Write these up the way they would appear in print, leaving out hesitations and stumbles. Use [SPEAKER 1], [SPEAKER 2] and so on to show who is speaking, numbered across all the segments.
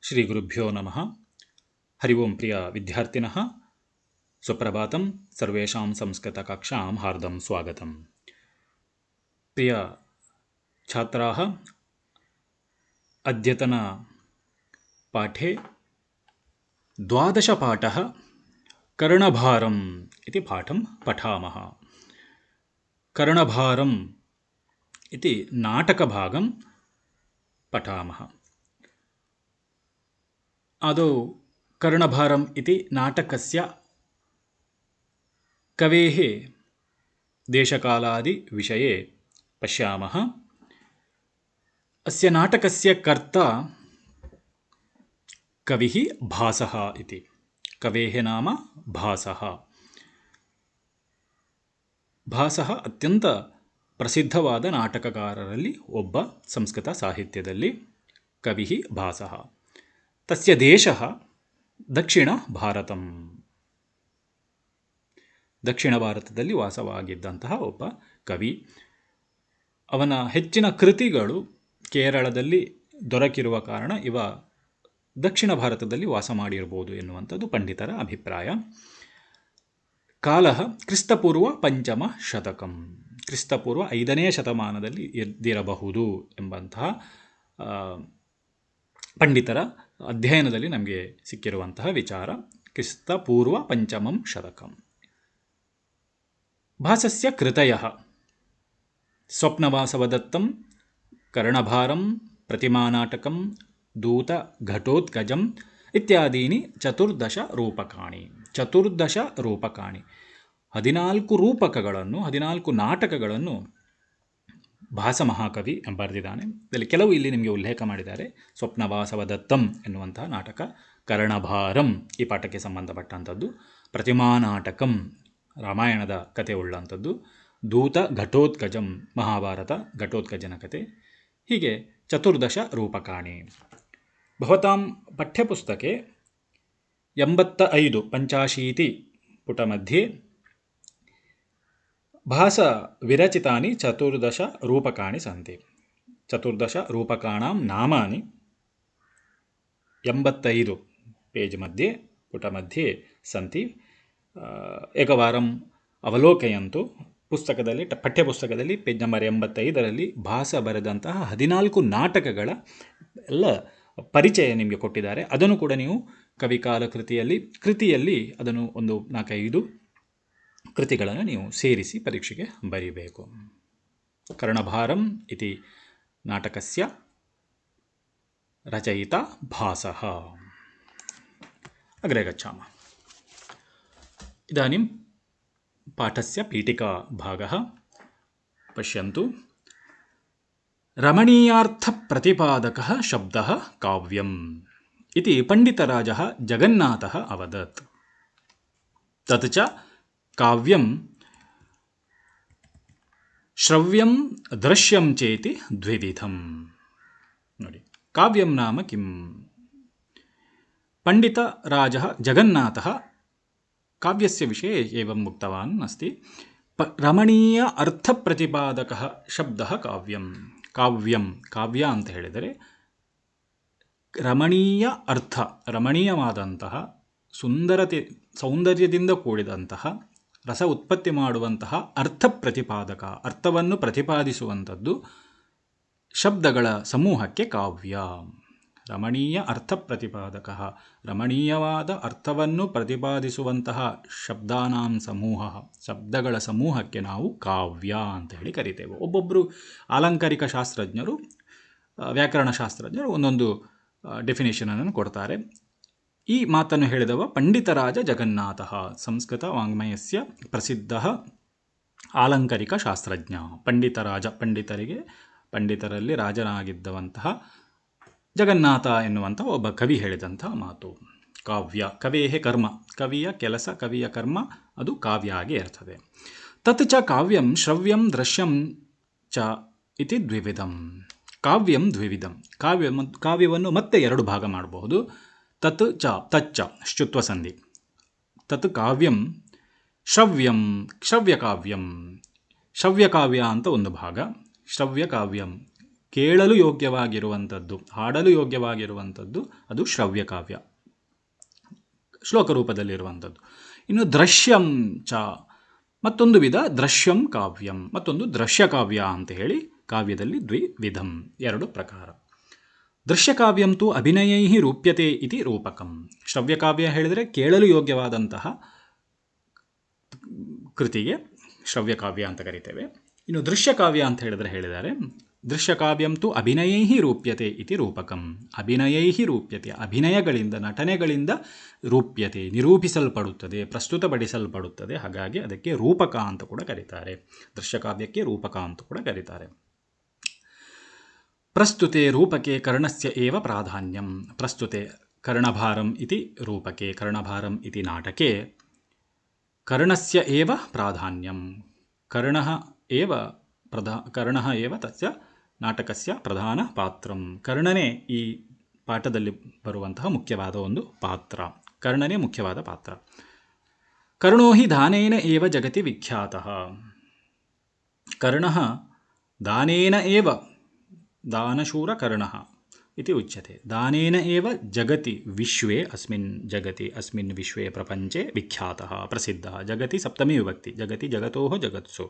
[SPEAKER 1] ಶ್ರೀ ಗುರುಭ್ಯೋ ನಮಃ. ಹರಿ ಓಂ. ಪ್ರಿಯ ವಿದ್ಯಾರ್ಥಿನಃ ಸುಪ್ರಭಾತಂ. ಸರ್ವೇಷಾಂ ಸಂಸ್ಕೃತಕಕ್ಷಾಂ ಹಾರ್ದಂ ಸ್ವಾಗತಂ. ಪ್ರಿಯ ಛಾತ್ರಾಃ, ಅದ್ಯತನ ಪಾಠೆ ದ್ವಾದಶಪಾಠಃ ಕರ್ಣಭಾರಂ इति पाठं पठामः. कर्णभारम् इति नाटकभागं पठामः. आदौ कर्णभारम् इति नाटकस्य कवेः देशकालादिविषये पश्यामः. अस्य नाटकस्य कर्ता कविः भासः इति. कवेः नाम भासः. ಭಾಸಃ ಅತ್ಯಂತ ಪ್ರಸಿದ್ಧವಾದ ನಾಟಕಕಾರರಲ್ಲಿ ಒಬ್ಬ ಸಂಸ್ಕೃತ ಸಾಹಿತ್ಯದಲ್ಲಿ. ಕವಿಃ ಭಾಸಃ. ತಸ್ಯ ದೇಶಃ ದಕ್ಷಿಣ ಭಾರತಂ. ದಕ್ಷಿಣ ಭಾರತದಲ್ಲಿ ವಾಸವಾಗಿದ್ದಂತಹ ಒಬ್ಬ ಕವಿ. ಅವನ ಹೆಚ್ಚಿನ ಕೃತಿಗಳು ಕೇರಳದಲ್ಲಿ ದೊರಕಿರುವ ಕಾರಣ ಇವ ದಕ್ಷಿಣ ಭಾರತದಲ್ಲಿ ವಾಸ ಮಾಡಿರ್ಬೋದು ಎನ್ನುವಂಥದ್ದು ಪಂಡಿತರ ಅಭಿಪ್ರಾಯ. ಕಾಲಃ ಕ್ರಿಸ್ತಪೂರ್ವ ಪಂಚಮ ಶತಕಂ. ಕ್ರಿಸ್ತಪೂರ್ವ 5ನೇ ಶತಮಾನದಲ್ಲಿ ಎದ್ದಿರಬಹುದು ಎಂಬಂತಹ ಪಂಡಿತರ ಅಧ್ಯಯನದಲ್ಲಿ ನಮಗೆ ಸಿಕ್ಕಿರುವಂತಹ ವಿಚಾರ. ಕ್ರಿಸ್ತಪೂರ್ವ ಪಂಚಮಂ ಶತಕಂ. ಭಾಸಸ್ಯ ಕೃತಯಃ ಸ್ವಪ್ನವಾಸವದತ್ತಂ, ಕರ್ಣಭಾರಂ, ಪ್ರತಿಮಾನಾಟಕಂ, ದೂತ ಘಟೋತ್ಕಜಂ ಇತ್ಯಾದೀನಿ 14 ರೂಪಕಾಣಿ. 14 ರೂಪಕಾಣಿ, 14 ರೂಪಕಗಳನ್ನು, 14 ನಾಟಕಗಳನ್ನು ಭಾಸ ಮಹಾಕವಿ ಬರೆದಿದ್ದಾನೆ. ಇದರಲ್ಲಿ ಕೆಲವು ಇಲ್ಲಿ ನಿಮಗೆ ಉಲ್ಲೇಖ ಮಾಡಿದ್ದಾರೆ. ಸ್ವಪ್ನವಾಸವದತ್ತಂ ಎನ್ನುವಂತಹ ನಾಟಕ, ಕರ್ಣಭಾರಂ ಈ ಪಾಠಕ್ಕೆ ಸಂಬಂಧಪಟ್ಟಂಥದ್ದು, ಪ್ರತಿಮಾನಾಟಕಂ ರಾಮಾಯಣದ ಕತೆ ಉಳ್ಳಂಥದ್ದು, ದೂತ ಘಟೋತ್ಕಜಂ ಮಹಾಭಾರತ ಘಟೋತ್ಕಜನ ಕತೆ. ಹೀಗೆ 14 ರೂಪಕಾಣಿ. ಭವತಾಂ ಪಠ್ಯಪುಸ್ತಕೆ 85 85 ಪುಟमध्ये ಭಾಸ ವಿರಚಿತಾನಿ 14 ರೂಪಕಾಣಿ ಸಂತಿ. 14 ರೂಪಕಾಣಾಂ ನಾಮಾನಿ 85 ಪೇಜ್ मध्ये ಪುಟमध्ये ಸಂತಿ. ಏಕವಾರಂ ಅವಲೋಕಯಂತು. ಪುಸ್ತಕದಲ್ಲಿ, ಪಠ್ಯಪುಸ್ತಕದಲ್ಲಿ ಪೇಜ್ ನಂಬರ್ 85ರಲ್ಲಿ ಭಾಸ ಬರೆದಂತಹ 14 ನಾಟಕಗಳ ಎಲ್ಲ ಪರಿಚಯ ನಿಮಗೆ ಕೊಟ್ಟಿದ್ದಾರೆ. ಅದನ್ನು ಕೂಡ ನೀವು ಕವಿಕಾಲ ಕೃತಿಯಲ್ಲಿ ಅದನ್ನು ಒಂದು 4-5 ಕೃತಿಗಳನ್ನು ನೀವು ಸೇರಿಸಿ ಪರೀಕ್ಷೆಗೆ ಬರೀಬೇಕು. ಕರ್ಣಭಾರಂ ಇತಿ ನಾಟಕಸ್ಯ ರಚಯಿತ ಭಾಸಃ. ಅಗ್ರೆ ಗಚ್ಚಾಮः. ಇದಾನಿಂ ಪಾಠಸ್ಯ ಪೀಠಿಕಾ ಭಾಗಃ ಪಶ್ಯन्तು. ರಮಣೀಯಾರ್ಥಪ್ರತಿಪಾದಕಃ ಶಬ್ದಃ ಕಾವ್ಯಂ इति पंडितराजः जगन्नाथः अवदत्. तत् च काव्यं श्रव्यं दृश्यं चेति द्विविधं. ನೋಡಿ, ಕಾವ್ಯಂ ನಾಮ ಕಿಂ? पंडितराजः जगन्नाथः काव्यस्य विषये एवम् उक्तवान् अस्ति. रमणीय अर्थप्रतिपादकः शब्दः काव्यं. ಕಾವ್ಯಂ, ಕಾವ್ಯ ಅಂತ ಹೇಳಿದರೆ ರಮಣೀಯ ಅರ್ಥ, ರಮಣೀಯವಾದಂತಹ, ಸೌಂದರ್ಯದಿಂದ ಕೂಡಿದಂತಹ, ರಸ ಉತ್ಪತ್ತಿ ಮಾಡುವಂತಹ ಅರ್ಥ ಪ್ರತಿಪಾದಕ, ಅರ್ಥವನ್ನು ಪ್ರತಿಪಾದಿಸುವಂಥದ್ದು ಶಬ್ದಗಳ ಸಮೂಹಕ್ಕೆ ಕಾವ್ಯ. ರಮಣೀಯ ಅರ್ಥ ಪ್ರತಿಪಾದಕ, ರಮಣೀಯವಾದ ಅರ್ಥವನ್ನು ಪ್ರತಿಪಾದಿಸುವಂತಹ ಶಬ್ದಾನಾಂ ಸಮೂಹ, ಶಬ್ದಗಳ ಸಮೂಹಕ್ಕೆ ನಾವು ಕಾವ್ಯ ಅಂತ ಹೇಳಿ ಕರಿತೇವೆ. ಒಬ್ಬೊಬ್ಬರು ಆಲಂಕಾರಿಕ ಶಾಸ್ತ್ರಜ್ಞರು, ವ್ಯಾಕರಣ ಶಾಸ್ತ್ರಜ್ಞರು ಒಂದೊಂದು ಡೆಫಿನೇಷನನ್ನು ಕೊಡ್ತಾರೆ. ಈ ಮಾತನ್ನು ಹೇಳಿದವ ಪಂಡಿತರಾಜ ಜಗನ್ನಾಥ, ಸಂಸ್ಕೃತ ವಾಂಗ್ಮಯಸ್ಯ ಪ್ರಸಿದ್ಧ ಆಲಂಕಾರಿಕ ಶಾಸ್ತ್ರಜ್ಞ. ಪಂಡಿತರಾಜ, ಪಂಡಿತರಲ್ಲಿ ರಾಜನಾಗಿದ್ದವಂತಹ ಜಗನ್ನಾಥ ಎನ್ನುವಂಥ ಒಬ್ಬ ಕವಿ ಹೇಳಿದಂತಹ ಮಾತು. ಕಾವ್ಯ ಕವೇಃ ಕರ್ಮ, ಕವಿಯ ಕೆಲಸ, ಕವಿಯ ಕರ್ಮ ಅದು ಕಾವ್ಯ ಆಗಿ ಇರ್ತದೆ. ತತ್ ಚ ಕಾವ್ಯಂ ಶ್ರವ್ಯಂ ದೃಶ್ಯಂ ಚ ಇತಿ ದ್ವಿವಿಧಂ. ಕಾವ್ಯಂ ದ್ವಿವಿಧಂ. ಕಾವ್ಯವನ್ನು ಮತ್ತೆ 2 ಭಾಗ ಮಾಡಬಹುದು. ತತ್ ಚ, ತಚ್ಚ ಶ್ಚುತ್ವ ಸಂಧಿ. ತತ್ ಕಾವ್ಯಂ ಶ್ರವ್ಯಂ, ಶ್ರವ್ಯಕಾವ್ಯಂ. ಶ್ರವ್ಯಕಾವ್ಯ ಅಂತ ಒಂದು ಭಾಗ. ಶ್ರವ್ಯಕಾವ್ಯಂ ಕೇಳಲು ಯೋಗ್ಯವಾಗಿರುವಂಥದ್ದು, ಹಾಡಲು ಯೋಗ್ಯವಾಗಿರುವಂಥದ್ದು ಅದು ಶ್ರವ್ಯಕಾವ್ಯ, ಶ್ಲೋಕ ರೂಪದಲ್ಲಿರುವಂಥದ್ದು. ಇನ್ನು ದೃಶ್ಯಂ ಚ ಮತ್ತೊಂದು ವಿಧ, ದೃಶ್ಯಂ ಕಾವ್ಯಂ, ಮತ್ತೊಂದು ದೃಶ್ಯಕಾವ್ಯ ಅಂತ ಹೇಳಿ ಕಾವ್ಯದಲ್ಲಿ ದ್ವಿವಿಧಂ, ಎರಡು ಪ್ರಕಾರ. ದೃಶ್ಯಕಾವ್ಯಂತೂ ಅಭಿನಯೈ ರೂಪ್ಯತೆ ಇತಿ ರೂಪಕಂ. ಶ್ರವ್ಯಕಾವ್ಯ ಹೇಳಿದರೆ ಕೇಳಲು ಯೋಗ್ಯವಾದಂತಹ ಕೃತಿಗೆ ಶ್ರವ್ಯಕಾವ್ಯ ಅಂತ ಕರಿತೇವೆ. ಇನ್ನು ದೃಶ್ಯಕಾವ್ಯ ಅಂತ ಹೇಳಿದ್ದಾರೆ, ದೃಶ್ಯಕಾವ್ಯಂತೂ ಅಭಿನಯೈ ರೂಪ್ಯತೆ ಇತಿ ರೂಪಕಂ. ಅಭಿನಯೈ ರೂಪ್ಯತೆ, ಅಭಿನಯಗಳಿಂದ, ನಟನೆಗಳಿಂದ ರೂಪ್ಯತೆ, ನಿರೂಪಿಸಲ್ಪಡುತ್ತದೆ, ಪ್ರಸ್ತುತಪಡಿಸಲ್ಪಡುತ್ತದೆ. ಹಾಗಾಗಿ ಅದಕ್ಕೆ ರೂಪಕ ಅಂತ ಕೂಡ ಕರೀತಾರೆ. ದೃಶ್ಯಕಾವ್ಯಕ್ಕೆ ರೂಪಕ ಅಂತ ಕೂಡ ಕರೀತಾರೆ. ಪ್ರಸ್ತುತೆ ರೂಪಕೆ ಕರ್ಣಸ್ಯ ಏವ ಪ್ರಾಧಾನ್ಯಂ. ಪ್ರಸ್ತುತೆ ಕರ್ಣಭಾರಂ ಇತಿ ರೂಪಕೆ, ಕರ್ಣಭಾರಂ ಇತಿ ನಾಟಕೆ ಕರ್ಣಸ್ಯ ಏವ ಪ್ರಾಧಾನ್ಯಂ. ಕರ್ಣಃ ಏವ ತಸ್ಯ ನಾಟಕಸ್ಯ ಪ್ರಧಾನ ಪಾತ್ರಂ. ಕರ್ಣನೇ ಈ ಪಾಠದಲ್ಲಿ ಬರುವಂತಹ ಮುಖ್ಯವಾದ ಒಂದು ಪಾತ್ರ, ಕರ್ಣನೇ ಮುಖ್ಯವಾದ ಪಾತ್ರ. ಕರ್ಣೋ ಹಿ ದಾನೇನ ಏವ ಜಗತಿ ವಿಖ್ಯಾತಃ. ಕರ್ಣಃ ದಾನೇನ ಏವ, ದಾನಶೂರ ಕರ್ಣಃ ಇತಿ ಉಚ್ಯತೆ. ದಾನೇನ ಏವ ಜಗತಿ ವಿಶ್ವೇ, ಅಸ್ಮಿನ್ ವಿಶ್ವೇ ಪ್ರಪಂಚೆ ವಿಖ್ಯಾತಃ, ಪ್ರಸಿದ್ಧಃ. ಜಗತಿ ಸಪ್ತಮಿ ವಿಭಕ್ತಿ, ಜಗತಿ ಜಗತೋಃ ಜಗತ್ಸು.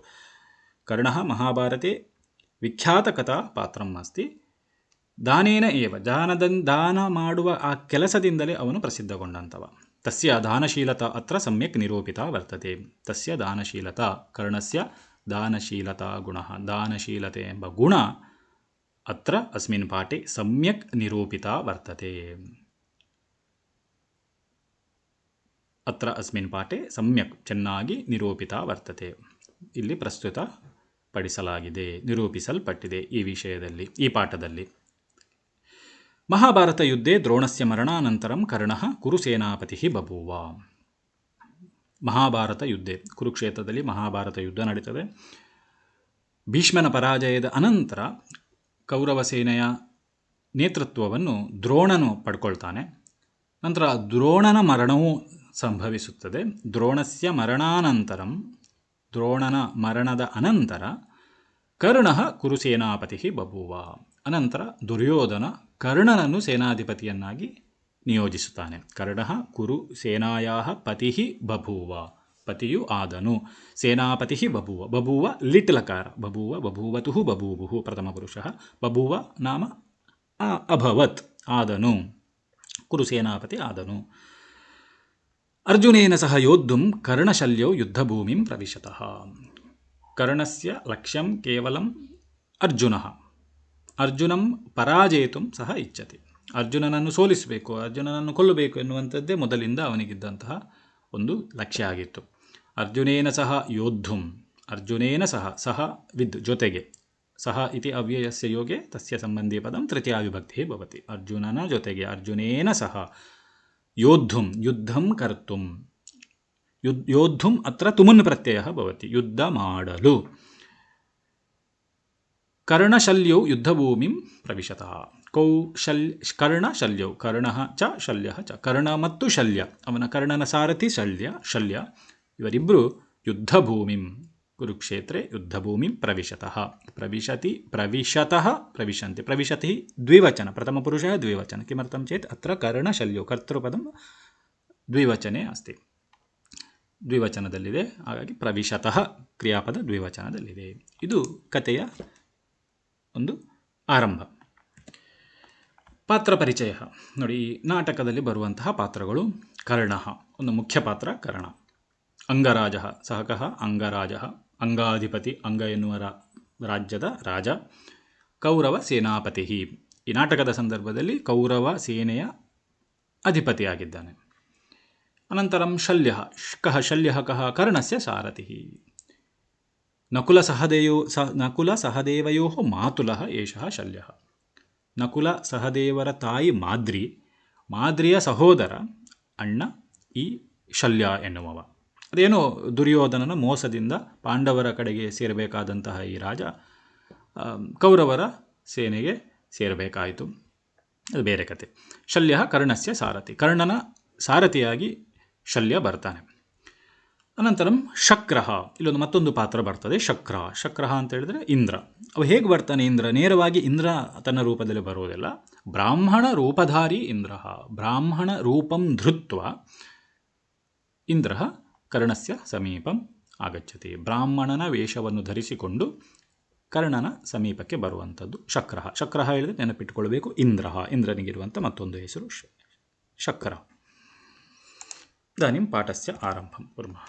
[SPEAKER 1] ಕರ್ಣಃ ಮಹಾಭಾರತೆ ವಿಖ್ಯಾತಕಥಾ ಪಾತ್ರಂ ಅಸ್ತಿ. ದಾನೇನ ಏವ, ದಾನ ಮಾಡುವ ಆ ಕೆಲಸದಿಂದಲೇ ಅವನು ಪ್ರಸಿದ್ಧಗೊಂಡಂಥವ. ತಸ್ಯ ದಾನಶೀಲತಾ ಅತ್ರ ಸಮ್ಯಕ್ ನಿರೂಪಿತಾ ವರ್ತತೆ. ತಸ್ಯ ದಾನಶೀಲತಾ, ಕರ್ಣಸ್ಯ ದಾನಶೀಲತಾ ಗುಣಃ, ದಾನಶೀಲತೆ ಎಂಬ ಗುಣ ಅತ್ರ ಅಸ್ಮಿನ್ ಪಾಠೆ ಸಮ್ಯಕ್ ನಿರೂಪಿತಾ ವರ್ತತೆ. ಅತ್ರ ಅಸ್ಮಿನ್ ಪಾಠೆ ಸಮ್ಯಕ್, ಚೆನ್ನಾಗಿ ನಿರೂಪಿತಾ ವರ್ತತೆ, ಇಲ್ಲಿ ಪ್ರಸ್ತುತ ಪಡಿಸಲಾಗಿದೆ, ನಿರೂಪಿಸಲ್ಪಟ್ಟಿದೆ ಈ ವಿಷಯದಲ್ಲಿ, ಈ ಪಾಠದಲ್ಲಿ. ಮಹಾಭಾರತ ಯುದ್ಧೆ ದ್ರೋಣಸ್ಯ ಮರಣಾನಂತರಂ ಕರ್ಣಃ ಕುರುಸೇನಾಪತಿ ಬಭೂವ. ಮಹಾಭಾರತ ಯುದ್ಧೆ, ಕುರುಕ್ಷೇತ್ರದಲ್ಲಿ ಮಹಾಭಾರತ ಯುದ್ಧ ನಡೀತದೆ. ಭೀಷ್ಮನ ಪರಾಜಯದ ಅನಂತರ ಕೌರವ ಸೇನೆಯ ನೇತೃತ್ವವನ್ನು ದ್ರೋಣನು ಪಡ್ಕೊಳ್ತಾನೆ. ನಂತರ ದ್ರೋಣನ ಮರಣವೂ ಸಂಭವಿಸುತ್ತದೆ. ದ್ರೋಣಸ್ಯ ಮರಣಾನಂತರಂ, ದ್ರೋಣನ ಮರಣದ ಅನಂತರ ಕರ್ಣಃ ಕುರುಸೇನಾಪತಿ ಬಭೂವ. ಅನಂತರ ದುರ್ಯೋಧನ ಕರ್ಣನನ್ನು ಸೇನಾಧಿಪತಿಯನ್ನಾಗಿ ನಿಯೋಜಿಸುತ್ತಾನೆ. ಕರ್ಣಃ ಕುರು ಸೇನಾಯಾಃ ಪತಿ ಬಭೂವ, ಪತಿಯು ಆದನು. ಸೇನಾಪತಿ ಬಭೂವ, ಬಭೂವ ಲಿಟ್ಲಕಾರ, ಬಭೂವ ಬಭೂವತುಃ ಬಭೂವುಃ ಪ್ರಥಮ ಪುರುಷಃ. ಬಭೂವ ನಾಮ ಅಭವತ್, ಆದನು, ಕುರುಸೇನಾಪತಿ ಆದನು. ಅರ್ಜುನೇನ ಸಹ ಯೋದ್ಧುಂ ಕರ್ಣಶಲ್ಯೌ ಯುದ್ಧಭೂಮಿಂ ಪ್ರವಿಶತಃ. ಕರ್ಣಸ್ಯ ಲಕ್ಷ್ಯಂ ಕೇವಲಂ ಅರ್ಜುನಃ. ಅರ್ಜುನಂ ಪರಾಜೇತುಂ ಸಹ ಇಚ್ಛತಿ. ಅರ್ಜುನನನ್ನು ಸೋಲಿಸಬೇಕು, ಅರ್ಜುನನನ್ನು ಕೊಲ್ಲಬೇಕು ಎನ್ನುವಂಥದ್ದೇ ಮೊದಲಿಂದ ಅವನಿಗಿದ್ದಂತಹ ಒಂದು ಲಕ್ಷ್ಯ ಆಗಿತ್ತು. ಅರ್ಜುನೇನ ಸಹ ಯೋದ್ಧುಂ, ಅರ್ಜುನೇನ ಸಹ ವಿದ್ ಜೊತೆಗೆ, ಸಹ ಇತಿ ಅವ್ಯಯಸ್ಯ ಯೋಗೆ ತಸ್ಯ ಸಂಬಂಧಿ ಪದಂ ತೃತೀಯಾ ವಿಭಕ್ತಿ ಭವತಿ. ಅರ್ಜುನನ ಜೊತೆಗೆ, ಅರ್ಜುನೇನ ಸಹ ಯೋದ್ಧುಂ, ಯುದ್ಧಂ ಕರ್ತುಂ. ಯೋದ್ಧುಂ ಅತ್ರ ತುಮನ್ ಪ್ರತ್ಯಯ ಭವತಿ, ಯುದ್ಧ ಮಾಡಲು. ಕರ್ಣಶಲ್ಯೌ ಯುದ್ಧಭೂಮಿಂ ಪ್ರವಿಶತಃ. ಕರ್ಣಶಲ್ಯೌ, ಕರ್ಣಃ ಚ ಶಲ್ಯಃ ಚ, ಕರ್ಣ ಮತ್ತು ಶಲ್ಯ, ಅವನ ಕರ್ಣನ ಸಾರಥಿ ಶಲ್ಯ ಇವರಿಬ್ಬರು ಯುದ್ಧಭೂಮಿಂ, ಕುರುಕ್ಷೇತ್ರೆ ಯುದ್ಧಭೂಮಿಂ ಪ್ರವಿಶತಃ. ಪ್ರವಿಶಂತಿ. ಪ್ರವಿಶತಿ ದ್ವಿವಚನ, ಪ್ರಥಮ ಪುರುಷಃ ದ್ವಿವಚನ. ಕಿಮರ್ಥಂ ಚೇತ್ ಅತ್ರ ಕರ್ಣಶಲ್ಯೌ ಕರ್ತೃಪದಂ ದ್ವಿವಚನೆ ಅಸ್ತಿ, ದ್ವಿವಚನದಲ್ಲಿದೆ. ಹಾಗಾಗಿ ಪ್ರವಿಶತಃ ಕ್ರಿಯಾಪದ ದ್ವಿವಚನದಲ್ಲಿದೆ. ಇದು ಕಥೆಯ ಒಂದು ಆರಂಭ. ಪಾತ್ರ ಪರಿಚಯ ನೋಡಿ. ನಾಟಕದಲ್ಲಿ ಬರುವಂತಹ ಪಾತ್ರಗಳು. ಕರ್ಣಃ ಒಂದು ಮುಖ್ಯ ಪಾತ್ರ ಕರ್ಣ. ಅಂಗರಾಜ ಸಹಕಃ ಅಂಗರಾಜ, ಅಂಗಾಧಿಪತಿ, ಅಂಗ ಎನ್ನುವ ರಾಜ್ಯದ ರಾಜ. ಕೌರವ ಸೇನಾಪತಿ, ಈ ನಾಟಕದ ಸಂದರ್ಭದಲ್ಲಿ ಕೌರವ ಸೇನೆಯ ಅಧಿಪತಿಯಾಗಿದ್ದಾನೆ. ಅನಂತರಂ ಶಲ್ಯಃ, ಶಲ್ಯಃ ಕಃ ಕರ್ಣಸ್ಯ ಸಾರಥಿ. ನಕುಲ ಸಹದೇವಯೋಃ ಮಾತುಲಃ ಏಷಃ ಶಲ್ಯಃ. ನಕುಲ ಸಹದೇವರ ತಾಯಿ ಮಾದ್ರಿ, ಮಾದ್ರಿಯ ಸಹೋದರ ಅಣ್ಣ ಈ ಶಲ್ಯ ಎನ್ನುವವ. ಅದೇನೋ ದುರ್ಯೋಧನನ ಮೋಸದಿಂದ ಪಾಂಡವರ ಕಡೆಗೆ ಸೇರಬೇಕಾದಂತಹ ಈ ರಾಜ ಕೌರವರ ಸೇನೆಗೆ ಸೇರಬೇಕಾಯಿತು, ಅದು ಬೇರೆ ಕತೆ. ಶಲ್ಯ ಕರ್ಣಸ್ಯ ಸಾರಥಿ, ಕರ್ಣನ ಸಾರಥಿಯಾಗಿ ಶಲ್ಯ ಬರ್ತಾನೆ. ಅನಂತರಂ ಶಕ್ರ, ಇಲ್ಲೊಂದು ಮತ್ತೊಂದು ಪಾತ್ರ ಬರ್ತದೆ ಶಕ್ರ ಅಂತ ಹೇಳಿದ್ರೆ ಇಂದ್ರ. ಅವ ಹೇಗೆ ಬರ್ತಾನೆ ಇಂದ್ರ? ನೇರವಾಗಿ ಇಂದ್ರ ತನ್ನ ರೂಪದಲ್ಲಿ ಬರುವುದಿಲ್ಲ. ಬ್ರಾಹ್ಮಣ ರೂಪಧಾರಿ ಇಂದ್ರ, ಬ್ರಾಹ್ಮಣ ರೂಪಂ ಧೃತ್ವ ಇಂದ್ರ ಕರ್ಣಸ್ಯ ಸಮೀಪಂ ಆಗಚ್ಚತಿ. ಬ್ರಾಹ್ಮಣನ ವೇಷವನ್ನು ಧರಿಸಿಕೊಂಡು ಕರ್ಣನ ಸಮೀಪಕ್ಕೆ ಬರುವಂಥದ್ದು ಶಕ್ರ ಹೇಳಿದ್ರೆ ನೆನಪಿಟ್ಟುಕೊಳ್ಬೇಕು ಇಂದ್ರನಿಗಿರುವಂಥ ಮತ್ತೊಂದು ಹೆಸರು ಶಕ್ರ. ಇದಾನಿಂ ಪಾಠಸ್ಯ ಆರಂಭಂ ಕುರ್ಮಃ.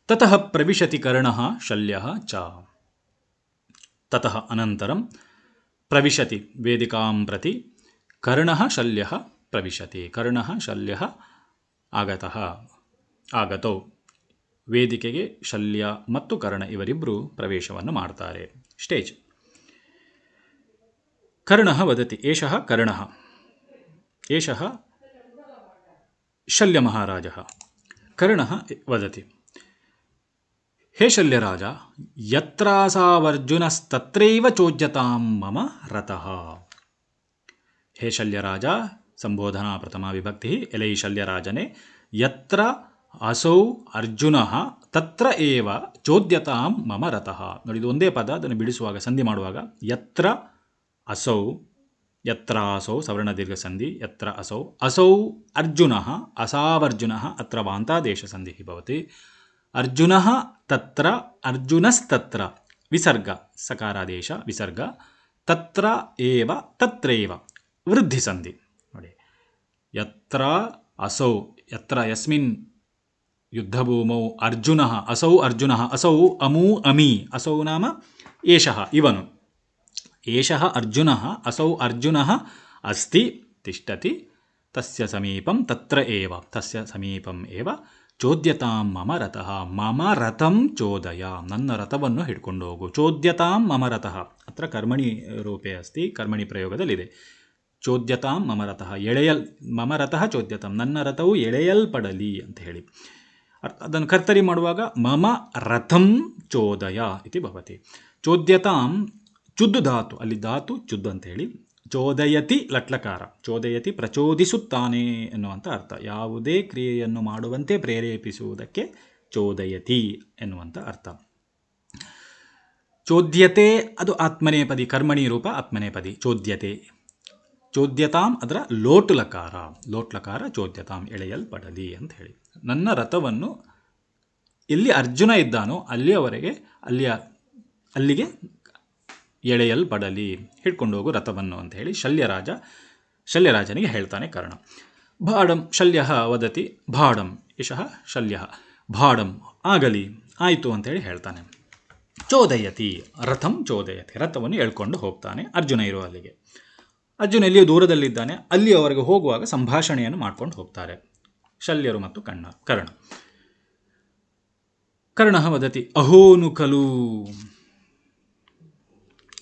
[SPEAKER 1] ತತಃ ಪ್ರವಿಶತಿ ಕರ್ಣಃ ಶಲ್ಯಃ ಚ. ತತಃ ಅನಂತರಂ ಪ್ರವಿಶತಿ ವೇದಿಕಾಂ ಪ್ರತಿ ಕರ್ಣಃ ಶಲ್ಯಃ ಪ್ರವಿಶತಿ. ಕರ್ಣಃ ಶಲ್ಯಃ ಆಗತೌ. ವೇದಿಕೆಗೆ ಶಲ್ಯ ಮತ್ತು ಕರ್ಣ ಇವರಿಬ್ಬರು ಪ್ರವೇಶವನ್ನು ಮಾಡ್ತಾರೆ. ಸ್ಟೇಜ್. ಕರ್ಣಃ ವದತಿ, ಏಷಃ ಕರ್ಣಃ, ಏಷಃ ಶಲ್ಯ ಮಹಾರಾಜಃ. ಕರ್ಣಃ ವದತಿ, ಹೇ ಶಲ್ಯರಾಜ, ಯತ್ರಾಸಾವರ್ಜುನಸ್ತತ್ರೈವ ಚೋದ್ಯತಾಂ ಮಮ ರಥಃ. ಹೇ ಶಲ್ಯರಾಜ, ಸಂಬೋಧನಾ ಪ್ರಥಮಾ ವಿಭಕ್ತಿ. ಎಲೈ ಶಲ್ಯರಾಜನೇ, ಯತ್ರ ಅಸೌ ಅರ್ಜುನಃ ತತ್ರ ಏವ ಚೋದ್ಯತಾಂ ಮಮ ರಥಃ. ನೋಡಿ, ಇದು ಒಂದೇ ಪದ, ಅದನ್ನು ಬಿಡಿಸುವಾಗ ಸಂಧಿ ಮಾಡುವಾಗ ಯತ್ರ ಅಸೌ, ಯತ್ರಾಸೌ ಸವರ್ಣ ದೀರ್ಘ ಸಂಧಿ, ಯತ್ರ ಅಸೌ, ಅಸೌ ಅರ್ಜುನಃ ಅಸಾವರ್ಜುನಃ ಅತ್ರ ವಾಂತಾದೇಶ ಸಂಧಿ ಭವತಿ. ಅರ್ಜುನಃ ತತ್ರ, ಅರ್ಜುನಸ್ತತ್ರ ವಿಸರ್ಗ, ಸಕಾರಾದೇಶ ವಿಸರ್ಗ, ತತ್ರ ಏವ ತತ್ರೈವ ವೃದ್ಧಿ ಸಂಧಿ. ನೋಡಿ, ಯತ್ರ ಅಸೌ, ಯತ್ರ ಯಸ್ಮಿನ್ ಯುದ್ಧಭೂಮೌ ಅರ್ಜುನಃ, ಅಸೌ ಅರ್ಜುನಃ, ಅಸೌ ಅಮೂ ಅಮಿ, ಅಸೌ ನಾಮ ಏಷಃ ಇವನು, ಏಷಃ ಅರ್ಜುನಃ, ಅಸೌ ಅರ್ಜುನಃ ಅಸ್ತಿ ತಿಷ್ಠತಿ, ತಸ್ಯ ಸಮೀಪಂ ತತ್ರ ಏವ, ತಸ್ಯ ಸಮೀಪಂ ಏವ ಚೋದ್ಯತಾಂ ಮಮ ರಥಃ, ಮಮ ರಥಂ ಚೋದಯ, ನನ್ನ ರಥವನ್ನು ಹಿಡ್ಕೊಂಡು ಹೋಗು. ಚೋದ್ಯತಾಂ ಮಮ ರಥಃ ಅತ್ರ ಕರ್ಮಣಿ ರೂಪೇ ಅಸ್ತಿ, ಕರ್ಮಣಿ ಪ್ರಯೋಗದಲ್ಲಿದೆ. ಚೋದ್ಯತಾಂ ಮಮ ರಥಃ, ಮಮ ರಥಃ ಚೋದ್ಯತಾಂ, ನನ್ನ ರಥವು ಎಳೆಯಲ್ಪಡಲಿ ಅಂತ ಹೇಳಿ. ಅದನ್ನು ಕರ್ತರಿ ಮಾಡುವಾಗ ಮಮ ರಥಂ ಚೋದಯ ಇತಿ ಭವತಿ. ಚೋದ್ಯತಾಂ ಚುದ್ದು ಧಾತು, ಅಲ್ಲಿ ಧಾತು ಚುದ್ದು ಅಂತ ಹೇಳಿ. ಚೋದಯತಿ ಲಟ್ಲಕಾರ, ಚೋದಯತಿ ಪ್ರಚೋದಿಸುತ್ತಾನೆ ಎನ್ನುವಂಥ ಅರ್ಥ. ಯಾವುದೇ ಕ್ರಿಯೆಯನ್ನು ಮಾಡುವಂತೆ ಪ್ರೇರೇಪಿಸುವುದಕ್ಕೆ ಚೋದಯತಿ ಎನ್ನುವಂಥ ಅರ್ಥ. ಚೋದ್ಯತೆ ಅದು ಆತ್ಮನೇಪದಿ, ಕರ್ಮಣಿ ರೂಪ ಆತ್ಮನೇಪದಿ. ಚೋದ್ಯತೆ, ಚೋದ್ಯತಾಂ ಅದರ ಲೋಟ್ಲಕಾರ, ಲೋಟ್ಲಕಾರ ಚೋದ್ಯತಾಂ ಎಳೆಯಲ್ಪಡಲಿ ಅಂತ ಹೇಳಿ. ನನ್ನ ರಥವನ್ನು ಎಲ್ಲಿ ಅರ್ಜುನ ಇದ್ದಾನೋ ಅಲ್ಲಿಯವರೆಗೆ ಅಲ್ಲಿಗೆ ಎಳೆಯಲ್ಪಡಲಿ, ಹಿಡ್ಕೊಂಡು ಹೋಗು ರಥವನ್ನು ಅಂತ ಹೇಳಿ ಶಲ್ಯರಾಜನಿಗೆ ಹೇಳ್ತಾನೆ ಕರ್ಣ. ಭಾಡಂ ಶಲ್ಯ ವದತಿ, ಭಾಡಂ ಯಶಃ ಶಲ್ಯ, ಭಾಡಂ ಆಗಲಿ, ಆಯಿತು ಅಂತೇಳಿ ಹೇಳ್ತಾನೆ. ಚೋದಯತಿ ರಥಂ ಚೋದಯತಿ, ರಥವನ್ನು ಎಳ್ಕೊಂಡು ಹೋಗ್ತಾನೆ ಅರ್ಜುನ ಇರೋ ಅಲ್ಲಿಗೆ. ಅರ್ಜುನ ಎಲ್ಲಿಯೂ ದೂರದಲ್ಲಿದ್ದಾನೆ, ಅಲ್ಲಿಯವರೆಗೆ ಹೋಗುವಾಗ ಸಂಭಾಷಣೆಯನ್ನು ಮಾಡ್ಕೊಂಡು ಹೋಗ್ತಾರೆ ಶಲ್ಯರು ಮತ್ತು ಕರ್ಣ. ಕರ್ಣ ವದತಿ, ಅಹೋನು ಖಲು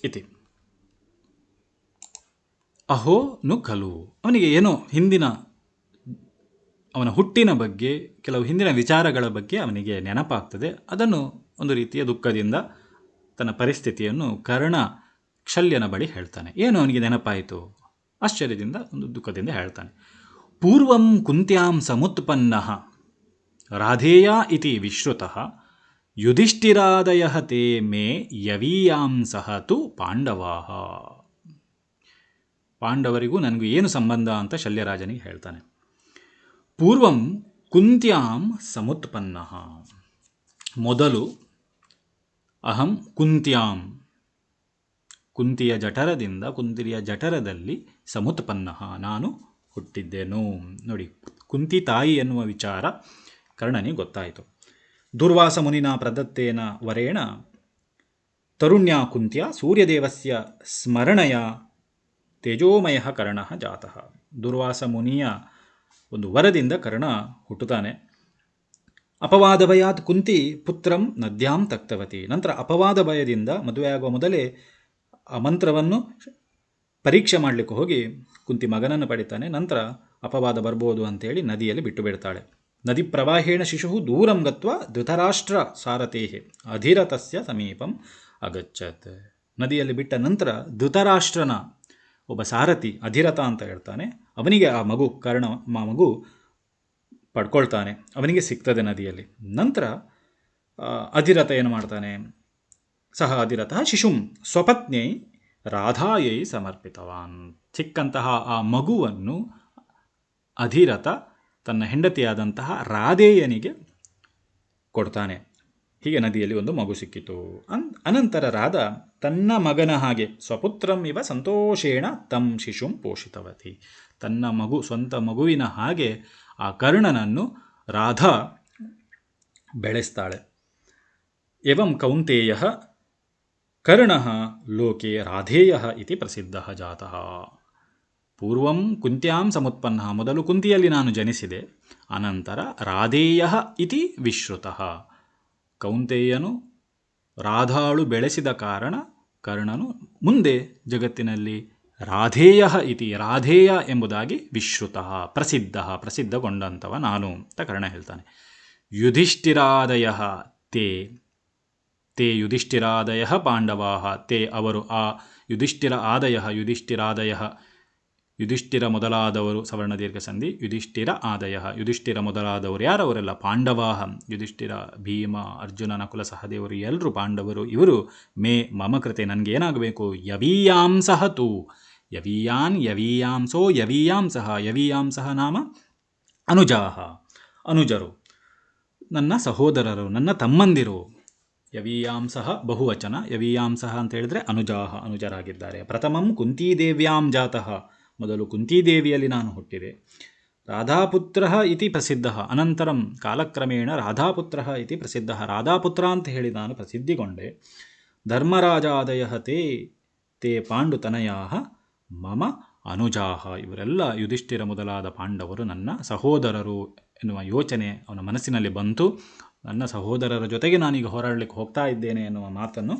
[SPEAKER 1] ಇತಿ. ಅಹೋನು ಖಲು, ಅವನಿಗೆ ಏನೋ ಅವನ ಹುಟ್ಟಿನ ಬಗ್ಗೆ, ಕೆಲವು ಹಿಂದಿನ ವಿಚಾರಗಳ ಬಗ್ಗೆ ಅವನಿಗೆ ನೆನಪಾಗ್ತದೆ. ಅದನ್ನು ಒಂದು ರೀತಿಯ ದುಃಖದಿಂದ ತನ್ನ ಪರಿಸ್ಥಿತಿಯನ್ನು ಕರ್ಣ ಶಲ್ಯನ ಬಳಿ ಹೇಳ್ತಾನೆ. ಏನು ಅವನಿಗೆ ನೆನಪಾಯಿತು? ಆಶ್ಚರ್ಯದಿಂದ, ಒಂದು ದುಃಖದಿಂದ ಹೇಳ್ತಾನೆ. ಪೂರ್ವಂ ಕುಂತ್ಯಾಂ ಸಮುತ್ಪನ್ನಃ ರಾಧೇಯ ಇತಿ ವಿಶ್ರುತಃ ಯುಧಿಷ್ಠಿರಾದಯಃ ತೇ ಮೇ ಯವೀಯಾಂ ಸಹ ತು ಪಾಂಡವಾಃ. ಪಾಂಡವರಿಗೂ ನನಗೂ ಏನು ಸಂಬಂಧ ಅಂತ ಶಲ್ಯರಾಜನಿಗೆ ಹೇಳ್ತಾನೆ. ಪೂರ್ವಂ ಕುಂತ್ಯಾಂ ಸಮುತ್ಪನ್ನಃ, ಮೊದಲು ಅಹಂ ಕುಂತ್ಯಾಂ, ಕುಂತಿಯ ಜಠರದಲ್ಲಿ ಸಮುತ್ಪನ್ನಃ ನಾನು ಹುಟ್ಟಿದ್ದೆನು. ನೋಡಿ, ಕುಂತಿ ತಾಯಿ ಎನ್ನುವ ವಿಚಾರ ಕರ್ಣನಿಗೆ ಗೊತ್ತಾಯಿತು. ದುರ್ವಾಸ ಮುನಿನ ಪ್ರದತ್ತೇನ ವರೇಣ ತರುಣ್ಯ ಕುಂತ್ಯ ಸೂರ್ಯದೇವಸ್ಯ ಸ್ಮರಣಯ ತೇಜೋಮಯ ಕರ್ಣ ಜಾತಃ. ದುರ್ವಾಸ ಮುನಿಯ ಒಂದು ವರದಿಂದ ಕರ್ಣ ಹುಟ್ಟುತ್ತಾನೆ. ಅಪವಾದ ಭಯಾತ್ ಕುಂತಿ ಪುತ್ರಂ ನದ್ಯಾಂ ತಕ್ತವತಿ. ನಂತರ ಅಪವಾದ ಭಯದಿಂದ ಮದುವೆಯಾಗುವ ಮೊದಲೇ ಆ ಮಂತ್ರವನ್ನು ಪರೀಕ್ಷೆ ಮಾಡಲಿಕ್ಕೆ ಹೋಗಿ ಕುಂತಿ ಮಗನನ್ನು ಪಡಿತಾನೆ. ನಂತರ ಅಪವಾದ ಬರ್ಬೋದು ಅಂತೇಳಿ ನದಿಯಲ್ಲಿ ಬಿಟ್ಟು ಬಿಡ್ತಾಳೆ. ನದಿ ಪ್ರವಾಹೇಣ ಶಿಶು ದೂರಂ ಗತ್ವ ಧೃತರಾಷ್ಟ್ರ ಸಾರಥೇಹೆ ಅಧಿರಥಸ್ಯ ಸಮೀಪಂ ಅಗಚ್ಚತ್. ನದಿಯಲ್ಲಿ ಬಿಟ್ಟ ನಂತರ ಧೃತರಾಷ್ಟ್ರನ ಒಬ್ಬ ಸಾರಥಿ ಅಧಿರಥ ಅಂತ ಹೇಳ್ತಾನೆ, ಅವನಿಗೆ ಆ ಮಗು ಮಗು ಪಡ್ಕೊಳ್ತಾನೆ, ಅವನಿಗೆ ಸಿಗ್ತದೆ ನದಿಯಲ್ಲಿ. ನಂತರ ಅಧಿರಥ ಏನು ಮಾಡ್ತಾನೆ, ಸಹ ಅಧಿರಥ ಶಿಶುಂ ಸ್ವಪತ್ನ್ಯೈ ರಾಧಾಯೈ ಸಮರ್ಪಿತವಾನ್. ಸಿಕ್ಕಂತಹ ಆ ಮಗುವನ್ನು ಅಧಿರಥ ತನ್ನ ಹೆಂಡತಿಯಾದಂತಹ ರಾಧೇಯನಿಗೆ ಕೊಡ್ತಾನೆ. ಹೀಗೆ ನದಿಯಲ್ಲಿ ಒಂದು ಮಗು ಸಿಕ್ಕಿತು. ಅನಂತರ ರಾಧಾ ತನ್ನ ಮಗನ ಹಾಗೆ ಸ್ವಪುತ್ರಂ ಇವ ಸಂತೋಷೇಣ ತಂ ಶಿಶುಂ ಪೋಷಿತವತಿ. ತನ್ನ ಸ್ವಂತ ಮಗುವಿನ ಹಾಗೆ ಆ ಕರ್ಣನನ್ನು ರಾಧಾ ಬೆಳೆಸ್ತಾಳೆ. ಏವಂ ಕೌಂತೇಯಃ ಕರ್ಣಃ ಲೋಕೆ ರಾಧೇಯಃ ಇತಿ ಪ್ರಸಿದ್ಧಃ ಜಾತಃ. ಪೂರ್ವಂ ಕುಂತ್ಯಾಂ ಸಮುತ್ಪನ್ನ, ಮೊದಲು ಕುಂತಿಯಲ್ಲಿ ನಾನು ಜನಿಸಿದೆ, ಅನಂತರ ರಾಧೇಯಃ ಇತಿ ವಿಶ್ರುತಃ. ಕೌಂತೆಯನು ರಾಧಾಳು ಬೆಳೆಸಿದ ಕಾರಣ ಕರ್ಣನು ಮುಂದೆ ಜಗತ್ತಿನಲ್ಲಿ ರಾಧೇಯಃ ಇತಿ, ರಾಧೇಯ ಎಂಬುದಾಗಿ ವಿಶ್ರುತಃ ಪ್ರಸಿದ್ಧಗೊಂಡಂಥವ ನಾನು ಅಂತ ಕರ್ಣ ಹೇಳ್ತಾನೆ. ಯುಧಿಷ್ಠಿರಾದಯಃ ತೇ ಯುಧಿಷ್ಠಿರಾದಯಃ ಪಾಂಡವಾಃ ತೇ ಅವರು, ಆ ಯುಧಿಷ್ಠಿರ ಮೊದಲಾದವರು, ಸವರ್ಣ ದೀರ್ಘ ಸಂಧಿ, ಯುಧಿಷ್ಠಿರ ಮೊದಲಾದವರು ಯಾರವರೆಲ್ಲ, ಪಾಂಡವಾಹ, ಯುಧಿಷ್ಠಿರ, ಭೀಮ, ಅರ್ಜುನ, ನಕುಲ, ಸಹದೇವರು ಎಲ್ಲರೂ ಪಾಂಡವರು. ಇವರು ಮೇ ಮಮ ಕೃತೆ, ನನಗೆ ಏನಾಗಬೇಕು, ಯವೀಯಾಂಸಃ ತು, ಯವೀಯಾಂಸೋ ಯವೀಯಾಂಸಃ ನಾಮ ಅನುಜಾಹ, ಅನುಜರು, ನನ್ನ ಸಹೋದರರು, ನನ್ನ ತಮ್ಮಂದಿರು. ಯವೀಯಾಂಸಃ ಬಹುವಚನ, ಯವೀಯಾಂಸಃ ಅಂತ ಹೇಳಿದ್ರೆ ಅನುಜಾಹ, ಅನುಜರಾಗಿದ್ದಾರೆ. ಪ್ರಥಮಂ ಕುಂತೀದೇವ್ಯಾಂ ಜಾತಃ, ಮೊದಲು ಕುಂತೀದೇವಿಯಲ್ಲಿ ನಾನು ಹುಟ್ಟಿದೆ. ರಾಧಾಪುತ್ರ ಇತಿ ಪ್ರಸಿದ್ಧ, ಅನಂತರಂ ಕಾಲಕ್ರಮೇಣ ರಾಧಾಪುತ್ರ ಇತಿ ಪ್ರಸಿದ್ಧ, ರಾಧಾಪುತ್ರ ಅಂತ ಹೇಳಿ ನಾನು ಪ್ರಸಿದ್ಧಿಗೊಂಡೆ. ಧರ್ಮರಾಜಾದಯ ತೇ ಪಾಂಡುತನಯಾ ಮಮ ಅನುಜಾಹ, ಇವರೆಲ್ಲ ಯುಧಿಷ್ಠಿರ ಮೊದಲಾದ ಪಾಂಡವರು ನನ್ನ ಸಹೋದರರು ಎನ್ನುವ ಯೋಚನೆ ಅವನ ಮನಸ್ಸಿನಲ್ಲಿ ಬಂತು. ನನ್ನ ಸಹೋದರರ ಜೊತೆಗೆ ನಾನೀಗ ಹೋರಾಡಲಿಕ್ಕೆ ಹೋಗ್ತಾ ಇದ್ದೇನೆ ಎನ್ನುವ ಮಾತನ್ನು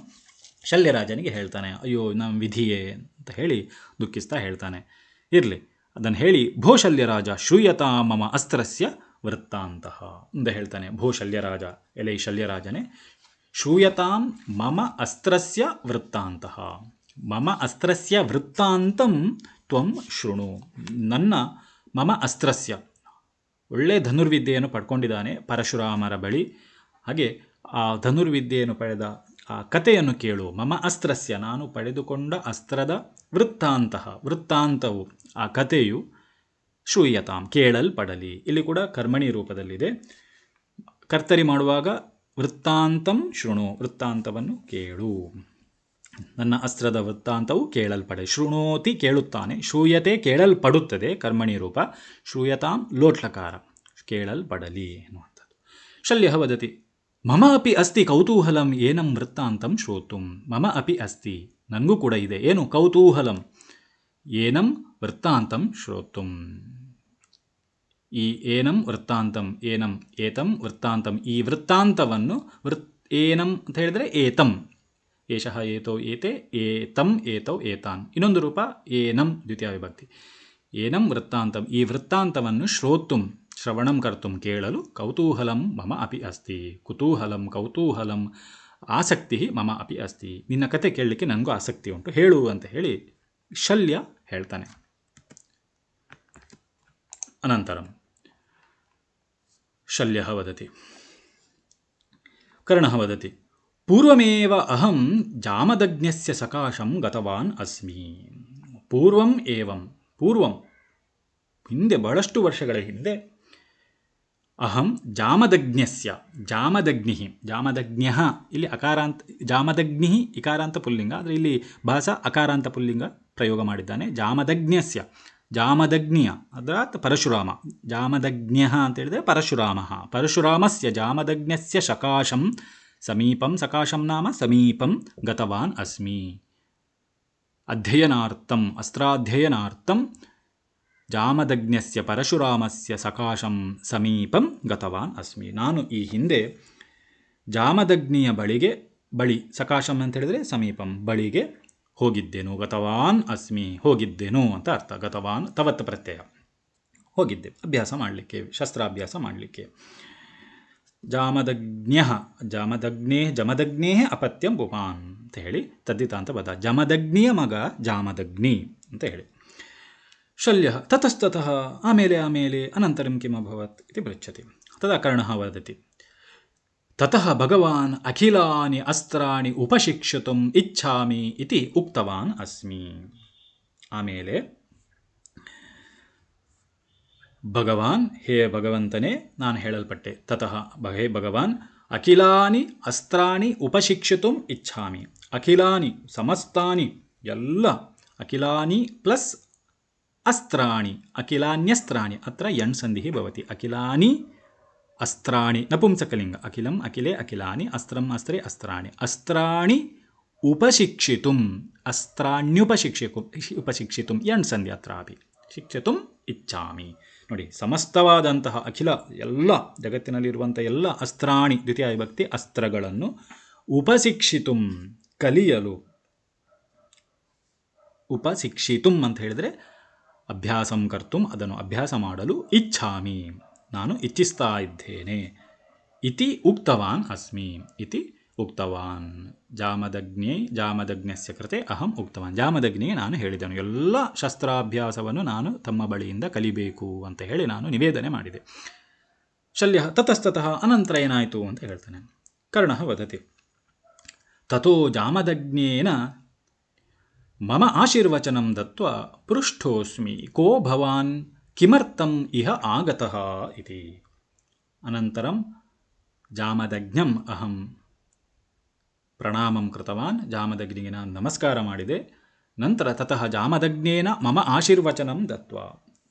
[SPEAKER 1] ಶಲ್ಯರಾಜನಿಗೆ ಹೇಳ್ತಾನೆ. ಅಯ್ಯೋ ನಮ್ಮ ವಿಧಿಯೇ ಅಂತ ಹೇಳಿ ದುಃಖಿಸ್ತಾ ಹೇಳ್ತಾನೆ. ಇರಲಿ, ಅದನ್ನು ಹೇಳಿ, ಭೋ ಶಲ್ಯರಾಜ ಶ್ರೂಯತಾ ಮಮ ಅಸ್ತ್ರಸ್ಯ ವೃತ್ತಾಂತಃ ಅಂತ ಹೇಳ್ತಾನೆ. ಭೋ ಶಲ್ಯರಾಜ, ಎಲೈ ಶಲ್ಯರಾಜನೇ, ಶ್ರೂಯತಾಂ ಮಮ ಅಸ್ತ್ರಸ್ಯ ವೃತ್ತಾಂತಃ, ಮಮ ಅಸ್ತ್ರಸ್ಯ ವೃತ್ತಾಂತಂ ತ್ವಂ ಶೃಣು. ನನ್ನ ಮಮ ಅಸ್ತ್ರಸ್ಯ, ಒಳ್ಳೆ ಧನುರ್ವಿದ್ಯೆಯನ್ನು ಪಡ್ಕೊಂಡಿದ್ದಾನೆ ಪರಶುರಾಮರ ಬಳಿ, ಹಾಗೆ ಆ ಧನುರ್ವಿದ್ಯೆಯನ್ನು ಪಡೆದ ಆ ಕಥೆಯನ್ನು ಕೇಳು. ಮಮ ಅಸ್ತ್ರಸ್ಯ, ನಾನು ಪಡೆದುಕೊಂಡ ಅಸ್ತ್ರದ ವೃತ್ತಾಂತವು, ಆ ಕಥೆಯು ಶ್ರೂಯತಾಂ, ಕೇಳಲ್ಪಡಲಿ. ಇಲ್ಲಿ ಕೂಡ ಕರ್ಮಣಿ ರೂಪದಲ್ಲಿದೆ. ಕರ್ತರಿ ಮಾಡುವಾಗ ವೃತ್ತಾಂತಂ ಶೃಣು, ವೃತ್ತಾಂತವನ್ನು ಕೇಳು. ನನ್ನ ಅಸ್ತ್ರದ ವೃತ್ತಾಂತವು ಕೇಳಲ್ಪಡೆ. ಶೃಣೋತಿ ಕೇಳುತ್ತಾನೆ, ಶ್ರೂಯತೆ ಕೇಳಲ್ಪಡುತ್ತದೆ, ಕರ್ಮಣಿ ರೂಪ. ಶ್ರೂಯತಾಂ ಲೋಟ್ಲಕಾರ, ಕೇಳಲ್ಪಡಲಿ ಎನ್ನುವಂಥದ್ದು. ಶಲ್ಯಃ ವದತಿ, ಮಮ ಅಪಿ ಅಸ್ತಿ ಕೌತೂಹಲಂ ಏನಂ ವೃತ್ತಾಂತಂ ಶ್ರೋತುಂ. ಮಮ ಅಪಿ ಅಸ್ತಿ, ನನಗೂ ಕೂಡ ಇದೆ, ಏನು, ಕೌತೂಹಲಂ, ಏನಂ ವೃತ್ತಾಂತಂ ಶ್ರೋತುಂ. ಈ ಏನಂ ವೃತ್ತಾಂತಂ, ಏನಂ ಏತಂ ವೃತ್ತಾಂತಂ, ಈ ವೃತ್ತಾಂತವನ್ನು, ಏನಂ ಅಂತ ಹೇಳಿದರೆ ಏತಂ, ಏಷಃ ಏತೌ ಏತೆ, ಏತಂ ಏತೌ ಏತಾನ್. ಇನ್ನೊಂದು ರೂಪ ಏನಂ ದ್ವಿತೀಯ ವಿಭಕ್ತಿ. ಏನಂ ವೃತ್ತಾಂತಂ, ಈ ವೃತ್ತಾಂತವನ್ನು ಶ್ರೋತುಂ, ಶ್ರವಣಂ ಕರ್ತುಂ, ಕೇಳಲು, ಕೌತೂಹಲಂ ಮಮ ಅಪಿ ಅಸ್ತಿ, ಕುತೂಹಲಂ ಕೌತೂಹಲಂ ಆಸಕ್ತಿ ಮಮ ಅಪಿ ಅಸ್ತಿ, ನಿನ್ನ ಕತೆ ಕೇಳಲಿಕ್ಕೆ ನನಗೂ ಆಸಕ್ತಿ ಉಂಟು, ಹೇಳು ಅಂತ ಹೇಳಿ ಶಲ್ಯ ಹೇಳ್ತಾನೆ. ಅನಂತರಂ ಶಲ್ಯಃ ವದತಿ, ಕರ್ಣಃ ವದತಿ, ಪೂರ್ವಮೇವ ಅಹಂ ಜಾಮದಗ್ನ್ಯಸ್ಯ ಸಕಾಶಂ ಗತವಾನ್ ಅಸ್ಮಿ. ಪೂರ್ವಂ ಹಿಂದೆ, ಬಹಳಷ್ಟು ವರ್ಷಗಳ ಹಿಂದೆ, ಅಹಂ ಜಾಮದಗ್ನ್ಯಸ್ಯ, ಜಾಮದಗ್ನ್ಯಃ ಇಲ್ಲಿ ಅಕಾರಾಂತ, ಜಾಮದಗ್ನಿ ಇಕಾರಾಂತ ಪುಲ್ಲಿಂಗ, ಆದರೆ ಇಲ್ಲಿ ಭಾಸ ಅಕಾರಾಂತ ಪುಲ್ಲಿಂಗ ಪ್ರಯೋಗ ಮಾಡಿದ್ದಾನೆ. ಜಾಮದಗ್ನ್ಯಸ್ಯ, ಜಾಮದಗ್ನಿಯ ಅದಾತ್ ಪರಶುರಾಮ, ಜಾಮದಗ್ನ್ಯಃ ಅಂತ ಹೇಳಿದರೆ ಪರಶುರಾಮಸ್ಯ ಜಾಮದಗ್ನ್ಯಸ್ಯ ಸಕಾಶಂ ಸಮೀಪಂ, ಸಕಾಶಂ ನಾಮ ಸಮೀಪಂ ಗತವಾನ್ ಅಸ್ಮಿ. ಅಧ್ಯಯನಾರ್ಥಂ, ಅಸ್ತ್ರಾಧ್ಯಯನಾರ್ಥಂ ಜಾಮದಗ್ನ್ಯಸ್ಯ ಪರಶುರಾಮಸ್ಯ ಸಕಾಶಂ ಸಮೀಪಂ ಗತವಾನ್ ಅಸ್ಮಿ. ನಾನು ಈ ಹಿಂದೆ ಜಾಮದಗ್ನಿಯ ಬಳಿ, ಸಕಾಶಂ ಅಂತ ಹೇಳಿದರೆ ಸಮೀಪಂ, ಬಳಿಗೆ ಹೋಗಿದ್ದೆನು. ಗತವಾನ್ ಅಸ್ಮಿ, ಹೋಗಿದ್ದೆನು ಅಂತ ಅರ್ಥ. ಗತವಾನ್ ತವತ್ ಪ್ರತ್ಯಯ, ಹೋಗಿದ್ದೆ ಅಭ್ಯಾಸ ಮಾಡಲಿಕ್ಕೆ, ಶಸ್ತ್ರಾಭ್ಯಾಸ ಮಾಡಲಿಕ್ಕೆ. ಜಮದಗ್ನೇ ಅಪತ್ಯಂ ಪುಮಾನ್ ಅಂತ ಹೇಳಿ ತದ್ದಿತ ಅಂತ ಬದ, ಜಮದಗ್ನಿಯ ಮಗ ಜಾಮದಗ್ನಿ ಅಂತ ಹೇಳಿ. ಶಲ್ಯः ತತಸ್ತತಃ ಆಮೇಲೆ ಅನಂತರಂ ಕಿಮಭವತ್ ಇತಿ ಪೃಚ್ಛತಿ. ತದಾ ಕರ್ಣಃ ವದತಿ ತತಃ ಭಗವಾನ್ ಅಖಿಲಾನಿ ಅಸ್ತ್ರಾಣಿ ಉಪಶಿಕ್ಷಿತುಂ ಇಚ್ಛಾಮಿ ಇತಿ ಉಕ್ತವಾನ್ ಅಸ್ಮಿ. ಆಮೇಲೆ ಭಗವಾನ್, ಹೇ ಭಗವಂತನೇ, ನಾನು ಹೇಳಲ್ಪಟ್ಟೆ. ತತಃ ಹೇ ಭಗವಾನ್, ಅಖಿಲಾನಿ ಅಸ್ತ್ರಾಣಿ ಉಪಶಿಕ್ಷಿತುಂ ಇಚ್ಛಾಮಿ. ಅಖಿಲಾನಿ ಸಮಸ್ತಾನಿ ಎಲ್ಲ, ಅಖಿಲಾನಿ ಪ್ಲಸ್ ಅಸ್ತ್ರಾಣಿ, ಅಖಿಲಾನ್ಯಸ್ತ್ರಾಣಿ, ಅತ್ರ ಯಣ್ಸಂಧಿಃ ಭವತಿ. ಅಖಿಲಾನಿ ಅಸ್ತ್ರಾಣಿ ನಪುಂಸಕಲಿಂಗ, ಅಖಿಲಂ ಅಖಿಲೆ ಅಖಿಲಾನಿ, ಅಸ್ತ್ರಂ ಅಸ್ತ್ರೆ ಅಸ್ತ್ರಾಣಿ, ಅಸ್ತ್ರಾಣಿ ಉಪಶಿಕ್ಷಿತುಂ, ಉಪಶಿಕ್ಷಿತುಂ ಯಣ್ಸಂಧಿ ಅತ್ರಾಪಿ, ಶಿಕ್ಷಿತುಂ ಇಚ್ಛಾಮಿ. ನೋಡಿ, ಸಮಸ್ತವಾದಂತಹ ಅಖಿಲ ಎಲ್ಲ ಜಗತ್ತಿನಲ್ಲಿರುವಂಥ ಎಲ್ಲ ಅಸ್ತ್ರಾಣಿ ದ್ವಿತೀಯ ವಿಭಕ್ತಿ ಅಸ್ತ್ರಗಳನ್ನು ಉಪಶಿಕ್ಷಿತುಂ ಕಲಿಯಲು, ಉಪಶಿಕ್ಷಿತುಂ ಅಂತ ಹೇಳಿದರೆ ಅಭ್ಯಾಸಂ ಕರ್ತುಂ, ಅದನ್ನು ಅಭ್ಯಾಸ ಮಾಡಲು ಇಚ್ಛಾಮಿ, ನಾನು ಇಚ್ಛಿಸ್ತಾ ಇದ್ದೇನೆ. ಇತಿ ಉಕ್ತವಾನ್ ಅಸ್ಮಿ, ಇತಿ ಉಕ್ತವಾನ್. ಜಾಮದಗ್ನ್ಯಸ್ಯ ಕೃತೆ ಅಹಂ ಉಕ್ತವಾನ್. ಜಾಮದಗ್ನಿಗೆ ನಾನು ಹೇಳಿದನು, ಎಲ್ಲ ಶಸ್ತ್ರಾಭ್ಯಾಸವನ್ನು ನಾನು ತಮ್ಮ ಬಳಿಯಿಂದ ಕಲಿಬೇಕು ಅಂತ ಹೇಳಿ ನಾನು ನಿವೇದನೆ ಮಾಡಿದೆ. ಶಲ್ಯ ತತಸ್ತತಃ ಅನಂತರ ಏನಾಯಿತು ಅಂತ ಹೇಳ್ತಾನೆ. ಕರ್ಣಃ ವದತಿ ತಥೋ ಜಾಮದಗ್ನೇನ ಮಮ ಆಶೀರ್ವಚನಂ ದತ್ವಾ ಪೃಷ್ಠೋಸ್ಮಿ ಕೋ ಭವಾನ್ ಕಿಮರ್ಥಂ ಇಹ ಆಗತಃ ಇತಿ. ಅನಂತರಂ ಜಾಮದಗ್ನ್ಯಂ ಅಹಂ ಪ್ರಣಾಮಂ ಕೃತವಾನ್. ಜಾಮದಗ್ನಿಗೆ ನಾನು ನಮಸ್ಕಾರ ಮಾಡಿದೆ. ನಂತರ ತತಃ ಜಾಮದಗ್ನೇನ ಮಮ ಆಶೀರ್ವಚನಂ ದತ್ವಾ,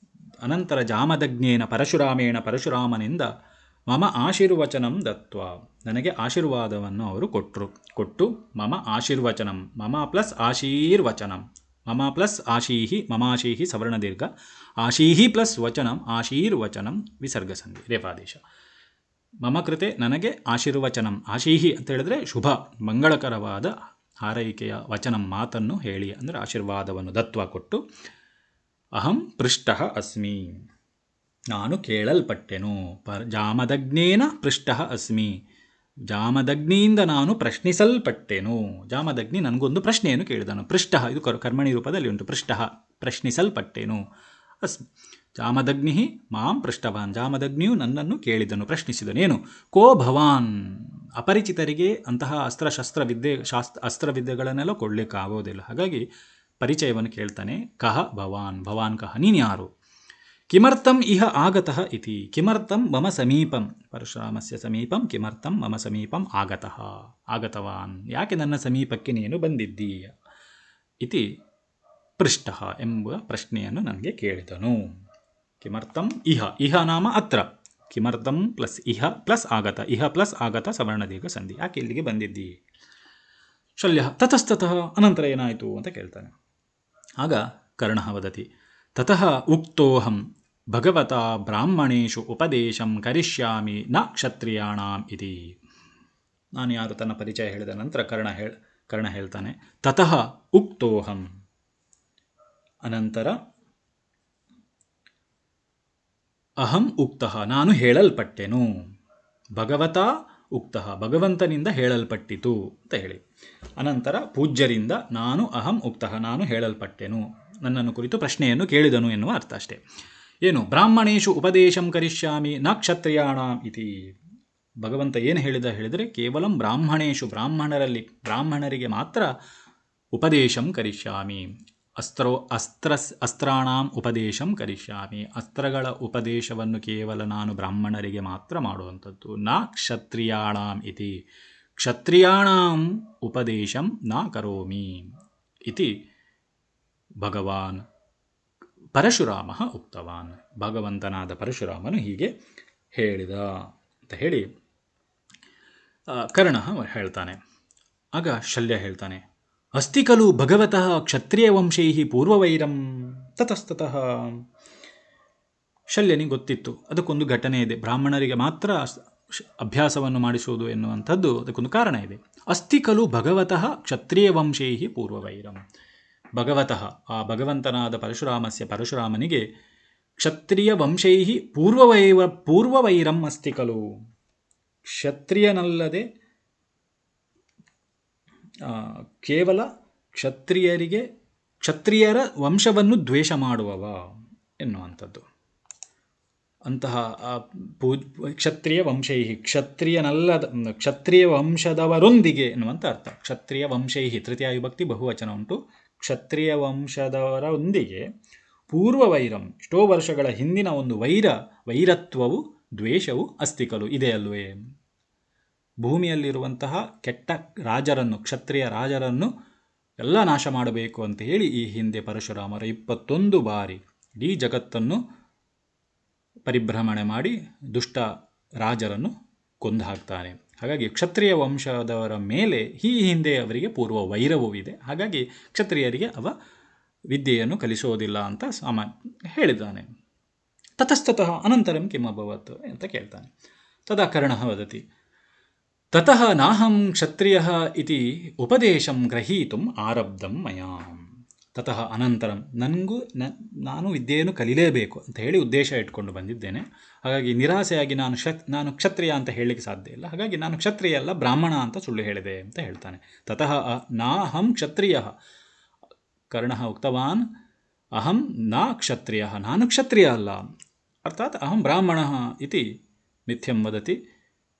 [SPEAKER 1] ಅನಂತರ ಜಾಮದಗ್ನೇನ ಪರಶುರಾಮನಿಂದ ಮಮ ಆಶೀರ್ವಚನಂ ದತ್ವಾ, ನನಗೆ ಆಶೀರ್ವಾದವನ್ನು ಅವರು ಕೊಟ್ಟು ಮಮ ಆಶೀರ್ವಚನಂ, ಮಮ ಪ್ಲಸ್ ಆಶೀರ್ವಚನಂ, ಮಮ ಪ್ಲಸ್ ಆಶೀಹಿ, ಮಮಾಶೀಹಿ ಸವರ್ಣದೀರ್ಘ, ಆಶೀಹಿ ಪ್ಲಸ್ ವಚನಂ, ಆಶೀರ್ವಚನಂ ವಿಸರ್ಗಸಂಧಿ ರೇಪಾದೇಶ. ಮಮ ಕೃತೆ ನನಗೆ ಆಶೀರ್ವಚನಂ, ಆಶೀಹಿ ಅಂತ ಹೇಳಿದ್ರೆ ಶುಭ ಮಂಗಳಕರವಾದ ಹಾರೈಕೆಯ ವಚನಂ ಮಾತನ್ನು ಹೇಳಿ, ಅಂದರೆ ಆಶೀರ್ವಾದವನ್ನು ದತ್ವ ಕೊಟ್ಟು, ಅಹಂ ಪೃಷ್ಟಃ ಅಸ್ಮಿ, ನಾನು ಕೇಳಲ್ಪಟ್ಟೆನು. ಜಾಮದಗ್ನೇನ ಪೃಷ್ಟಃ ಅಸ್ಮಿ, ಜಾಮದಗ್ನಿಯಿಂದ ನಾನು ಪ್ರಶ್ನಿಸಲ್ಪಟ್ಟೆನು. ಜಾಮದಗ್ನಿ ನನಗೊಂದು ಪ್ರಶ್ನೆಯನ್ನು ಕೇಳಿದನು. ಪೃಷ್ಟಃ ಇದು ಕರ್ಮಣಿ ರೂಪದಲ್ಲಿ ಉಂಟು. ಪೃಷ್ಟಃ ಪ್ರಶ್ನಿಸಲ್ಪಟ್ಟೆನು. ಅಸ್ಮಿ ಜಾಮದಗ್ನಿ ಮಾಂ ಪೃಷ್ಟವಾನ್, ಜಾಮದಗ್ನಿಯು ನನ್ನನ್ನು ಕೇಳಿದನು, ಪ್ರಶ್ನಿಸಿದನು. ಏನು? ಕೋ ಭವಾನ್, ಅಪರಿಚಿತರಿಗೆ ಅಂತಹ ಅಸ್ತ್ರವಿದ್ಯೆಗಳನ್ನೆಲ್ಲ ಕೊಡಲಿಕ್ಕಾಗೋದಿಲ್ಲ. ಹಾಗಾಗಿ ಪರಿಚಯವನ್ನು ಕೇಳ್ತಾನೆ. ಕಹ ಭವಾನ್, ಭವಾನ್ ಕಹ, ನೀನು ಯಾರು? ಕಿಮರ್ಥಂ ಇಹ ಆಗತಃ ಇತಿ, ಕಿಮರ್ಥಂ ಮಮ ಸಮೀಪಂ, ಪರಶುರಾಮಸ್ಯ ಸಮೀಪಂ, ಕಿಮರ್ಥಂ ಮಮ ಸಮೀಪಂ ಆಗತವಾನ್, ಯಾಕೆ ನನ್ನ ಸಮೀಪಕ್ಕೆ ನೀನು ಬಂದಿದ್ದೀಯ ಇತಿ ಪೃಷ್ಟಃ ಎಂಬ ಪ್ರಶ್ನೆಯನ್ನು ನನಗೆ ಕೇಳಿದನು. ಕಿಮರ್ಥಂ ಇಹ, ಇಹ ನಾಮ ಅತ್ರ, ಕಿಮರ್ಥಂ ಪ್ಲಸ್ ಇಹ ಪ್ಲಸ್ ಆಗತ, ಇಹ ಪ್ಲಸ್ ಆಗತ ಸವರ್ಣದೀರ್ಘ ಸಂಧಿ, ಯಾಕೆ ಇಲ್ಲಿಗೆ ಬಂದಿದ್ದಿ? ಶಲ್ಯ ತತಸ್ತತಃ ಅನಂತರ ಏನಾಯಿತು ಅಂತ ಕೇಳ್ತಾನೆ. ಆಗ ಕರ್ಣಃ ವದತಿ ತತಃ ಉಕ್ತೋಹಂ ಭಗವತಾ ಬ್ರಾಹ್ಮಣೇಷು ಉಪದೇಶಂ ಕರಿಷ್ಯಾಮಿ ನ ಕ್ಷತ್ರಿಯಾಣಾಂ ಇತಿ. ನಾನು ಯಾರು ತನ್ನ ಪರಿಚಯ ಹೇಳಿದ ನಂತರ ಕರ್ಣ ಹೇಳ್ತಾನೆ, ತತಃ ಉಕ್ತೋಹಂ, ಅನಂತರ ಅಹಂ ಉಕ್ತಃ, ನಾನು ಹೇಳಲ್ಪಟ್ಟೆನು. ಭಗವತಾ ಉಕ್ತಃ, ಭಗವಂತನಿಂದ ಹೇಳಲ್ಪಟ್ಟಿತು ಅಂತ ಹೇಳಿ. ಅನಂತರ ಪೂಜ್ಯರಿಂದ ನಾನು ಅಹಂ ಉಕ್ತಃ, ನಾನು ಹೇಳಲ್ಪಟ್ಟೆನು, ನನ್ನನ್ನು ಕುರಿತು ಪ್ರಶ್ನೆಯನ್ನು ಕೇಳಿದನು ಎನ್ನುವ ಅರ್ಥ ಅಷ್ಟೇ. ಏನು? ಬ್ರಾಹ್ಮಣೇಶು ಉಪದೇಶಂ ಕರಿಷ್ಯಾಮಿ ನ ಕ್ಷತ್ರಿಯಾಣಾಂ ಇತಿ. ಭಗವಂತ ಏನು ಹೇಳಿದರೆ ಕೇವಲ ಬ್ರಾಹ್ಮಣೇಶು, ಬ್ರಾಹ್ಮಣರಿಗೆ ಮಾತ್ರ ಉಪದೇಶಂ ಕರಿಷ್ಯಾಮಿ, ಅಸ್ತ್ರಾಣಾಂ ಉಪದೇಶಂ ಕರಿಷ್ಯಾಮಿ, ಅಸ್ತ್ರಗಳ ಉಪದೇಶವನ್ನು ಕೇವಲ ನಾನು ಬ್ರಾಹ್ಮಣರಿಗೆ ಮಾತ್ರ ಮಾಡುವಂಥದ್ದು. ನ ಕ್ಷತ್ರಿಯಾಣಾಂ ಇತಿ, ಕ್ಷತ್ರಿಯಾಣಾಂ ಉಪದೇಶಂ ನ ಕರೋಮಿ ಇತಿ ಭಗವಾನ್ ಪರಶುರಾಮ ಉಕ್ತವಾನ್. ಭಗವಂತನಾದ ಪರಶುರಾಮನು ಹೀಗೆ ಹೇಳಿದ ಅಂತ ಹೇಳಿ ಕರ್ಣ ಹೇಳ್ತಾನೆ. ಆಗ ಶಲ್ಯ ಹೇಳ್ತಾನೆ, ಅಸ್ತಿ ಖಲು ಭಗವತಃ ಕ್ಷತ್ರಿಯ ವಂಶೈ ಪೂರ್ವವೈರಂ ತತಸ್ತತಃ. ಶಲ್ಯನಿಗೆ ಗೊತ್ತಿತ್ತು ಅದಕ್ಕೊಂದು ಘಟನೆ ಇದೆ, ಬ್ರಾಹ್ಮಣರಿಗೆ ಮಾತ್ರ ಅಭ್ಯಾಸವನ್ನು ಮಾಡಿಸುವುದು ಎನ್ನುವಂಥದ್ದು ಅದಕ್ಕೊಂದು ಕಾರಣ ಇದೆ. ಅಸ್ತಿ ಖಲು ಭಗವತಃ ಕ್ಷತ್ರಿಯ ವಂಶೈ ಪೂರ್ವವೈರಂ. ಭಗವತಃ, ಆ ಭಗವಂತನಾದ ಪರಶುರಾಮನಿಗೆ ಕ್ಷತ್ರಿಯ ವಂಶೈ ಪೂರ್ವವೈರಂ ಅಸ್ತಿ ಖಲು. ಕ್ಷತ್ರಿಯನಲ್ಲದೆ ಕೇವಲ ಕ್ಷತ್ರಿಯರಿಗೆ ಕ್ಷತ್ರಿಯರ ವಂಶವನ್ನು ದ್ವೇಷ ಮಾಡುವವ ಎನ್ನುವಂಥದ್ದು. ಅಂತಹ ಕ್ಷತ್ರಿಯ ವಂಶೈ, ಕ್ಷತ್ರಿಯ ವಂಶದವರೊಂದಿಗೆ ಎನ್ನುವಂಥ ಅರ್ಥ. ಕ್ಷತ್ರಿಯ ವಂಶೈ ತೃತೀಯ ವಿಭಕ್ತಿ ಬಹುವಚನ ಉಂಟು. ಕ್ಷತ್ರಿಯ ವಂಶದವರೊಂದಿಗೆ ಪೂರ್ವವೈರಂ, ಎಷ್ಟೋ ವರ್ಷಗಳ ಹಿಂದಿನ ಒಂದು ವೈರತ್ವವು ದ್ವೇಷವು ಅಸ್ತಿಕಲು ಇದೆ ಅಲ್ವೇ. ಭೂಮಿಯಲ್ಲಿರುವಂತಹ ಕೆಟ್ಟ ರಾಜರನ್ನು, ಕ್ಷತ್ರಿಯ ರಾಜರನ್ನು ಎಲ್ಲ ನಾಶ ಮಾಡಬೇಕು ಅಂತ ಹೇಳಿ ಈ ಹಿಂದೆ ಪರಶುರಾಮರ 21 ಬಾರಿ ಇಡೀ ಜಗತ್ತನ್ನು ಪರಿಭ್ರಮಣೆ ಮಾಡಿ ದುಷ್ಟ ರಾಜರನ್ನು ಕೊಂದು ಹಾಕ್ತಾನೆ. ಹಾಗಾಗಿ ಕ್ಷತ್ರಿಯ ವಂಶದವರ ಮೇಲೆ ಈ ಹಿಂದೆ ಅವರಿಗೆ ಪೂರ್ವ ವೈರವೂ ಇದೆ. ಹಾಗಾಗಿ ಕ್ಷತ್ರಿಯರಿಗೆ ಅವ ವಿದ್ಯೆಯನ್ನು ಕಲಿಸೋದಿಲ್ಲ ಅಂತ ಹೇಳಿದ್ದಾನೆ. ತತಸ್ತತಃ ಅನಂತರಂ ಕಿಮಭವತ್ ಅಂತ ಕೇಳ್ತಾನೆ. ತದಾ ಕರ್ಣಃ ವದತಿ ತತಃ ನಾಹಂ ಕ್ಷತ್ರಿಯಃ ಇತಿ ಉಪದೇಶಂ ಗ್ರಹೀತುಂ ಆರಬ್ಧಂ ಮಯಾ. ತತಃ ಅನಂತರಂ, ನಾನು ವಿದ್ಯೆಯನ್ನು ಕಲಿಲೇಬೇಕು ಅಂತ ಹೇಳಿ ಉದ್ದೇಶ ಇಟ್ಕೊಂಡು ಬಂದಿದ್ದೇನೆ. ಹಾಗಾಗಿ ನಿರಾಸೆಯಾಗಿ ನಾನು ಕ್ಷತ್ರಿಯ ಅಂತ ಹೇಳಲಿಕ್ಕೆ ಸಾಧ್ಯ ಇಲ್ಲ. ಹಾಗಾಗಿ ನಾನು ಕ್ಷತ್ರಿಯ ಅಲ್ಲ, ಬ್ರಾಹ್ಮಣ ಅಂತ ಸುಳ್ಳು ಹೇಳಿದೆ ಅಂತ ಹೇಳ್ತಾನೆ. ತತಃ ನಾಹಂ ಕ್ಷತ್ರಿಯ, ಕರ್ಣಃ ಉಕ್ತವಾನ್ ಅಹಂ ನಾ ಕ್ಷತ್ರಿಯ, ನಾನು ಕ್ಷತ್ರಿಯ ಅಲ್ಲ, ಅರ್ಥಾತ್ ಅಹಂ ಬ್ರಾಹ್ಮಣ ಇತಿ ಮಿಥ್ಯಂ ವದತಿ.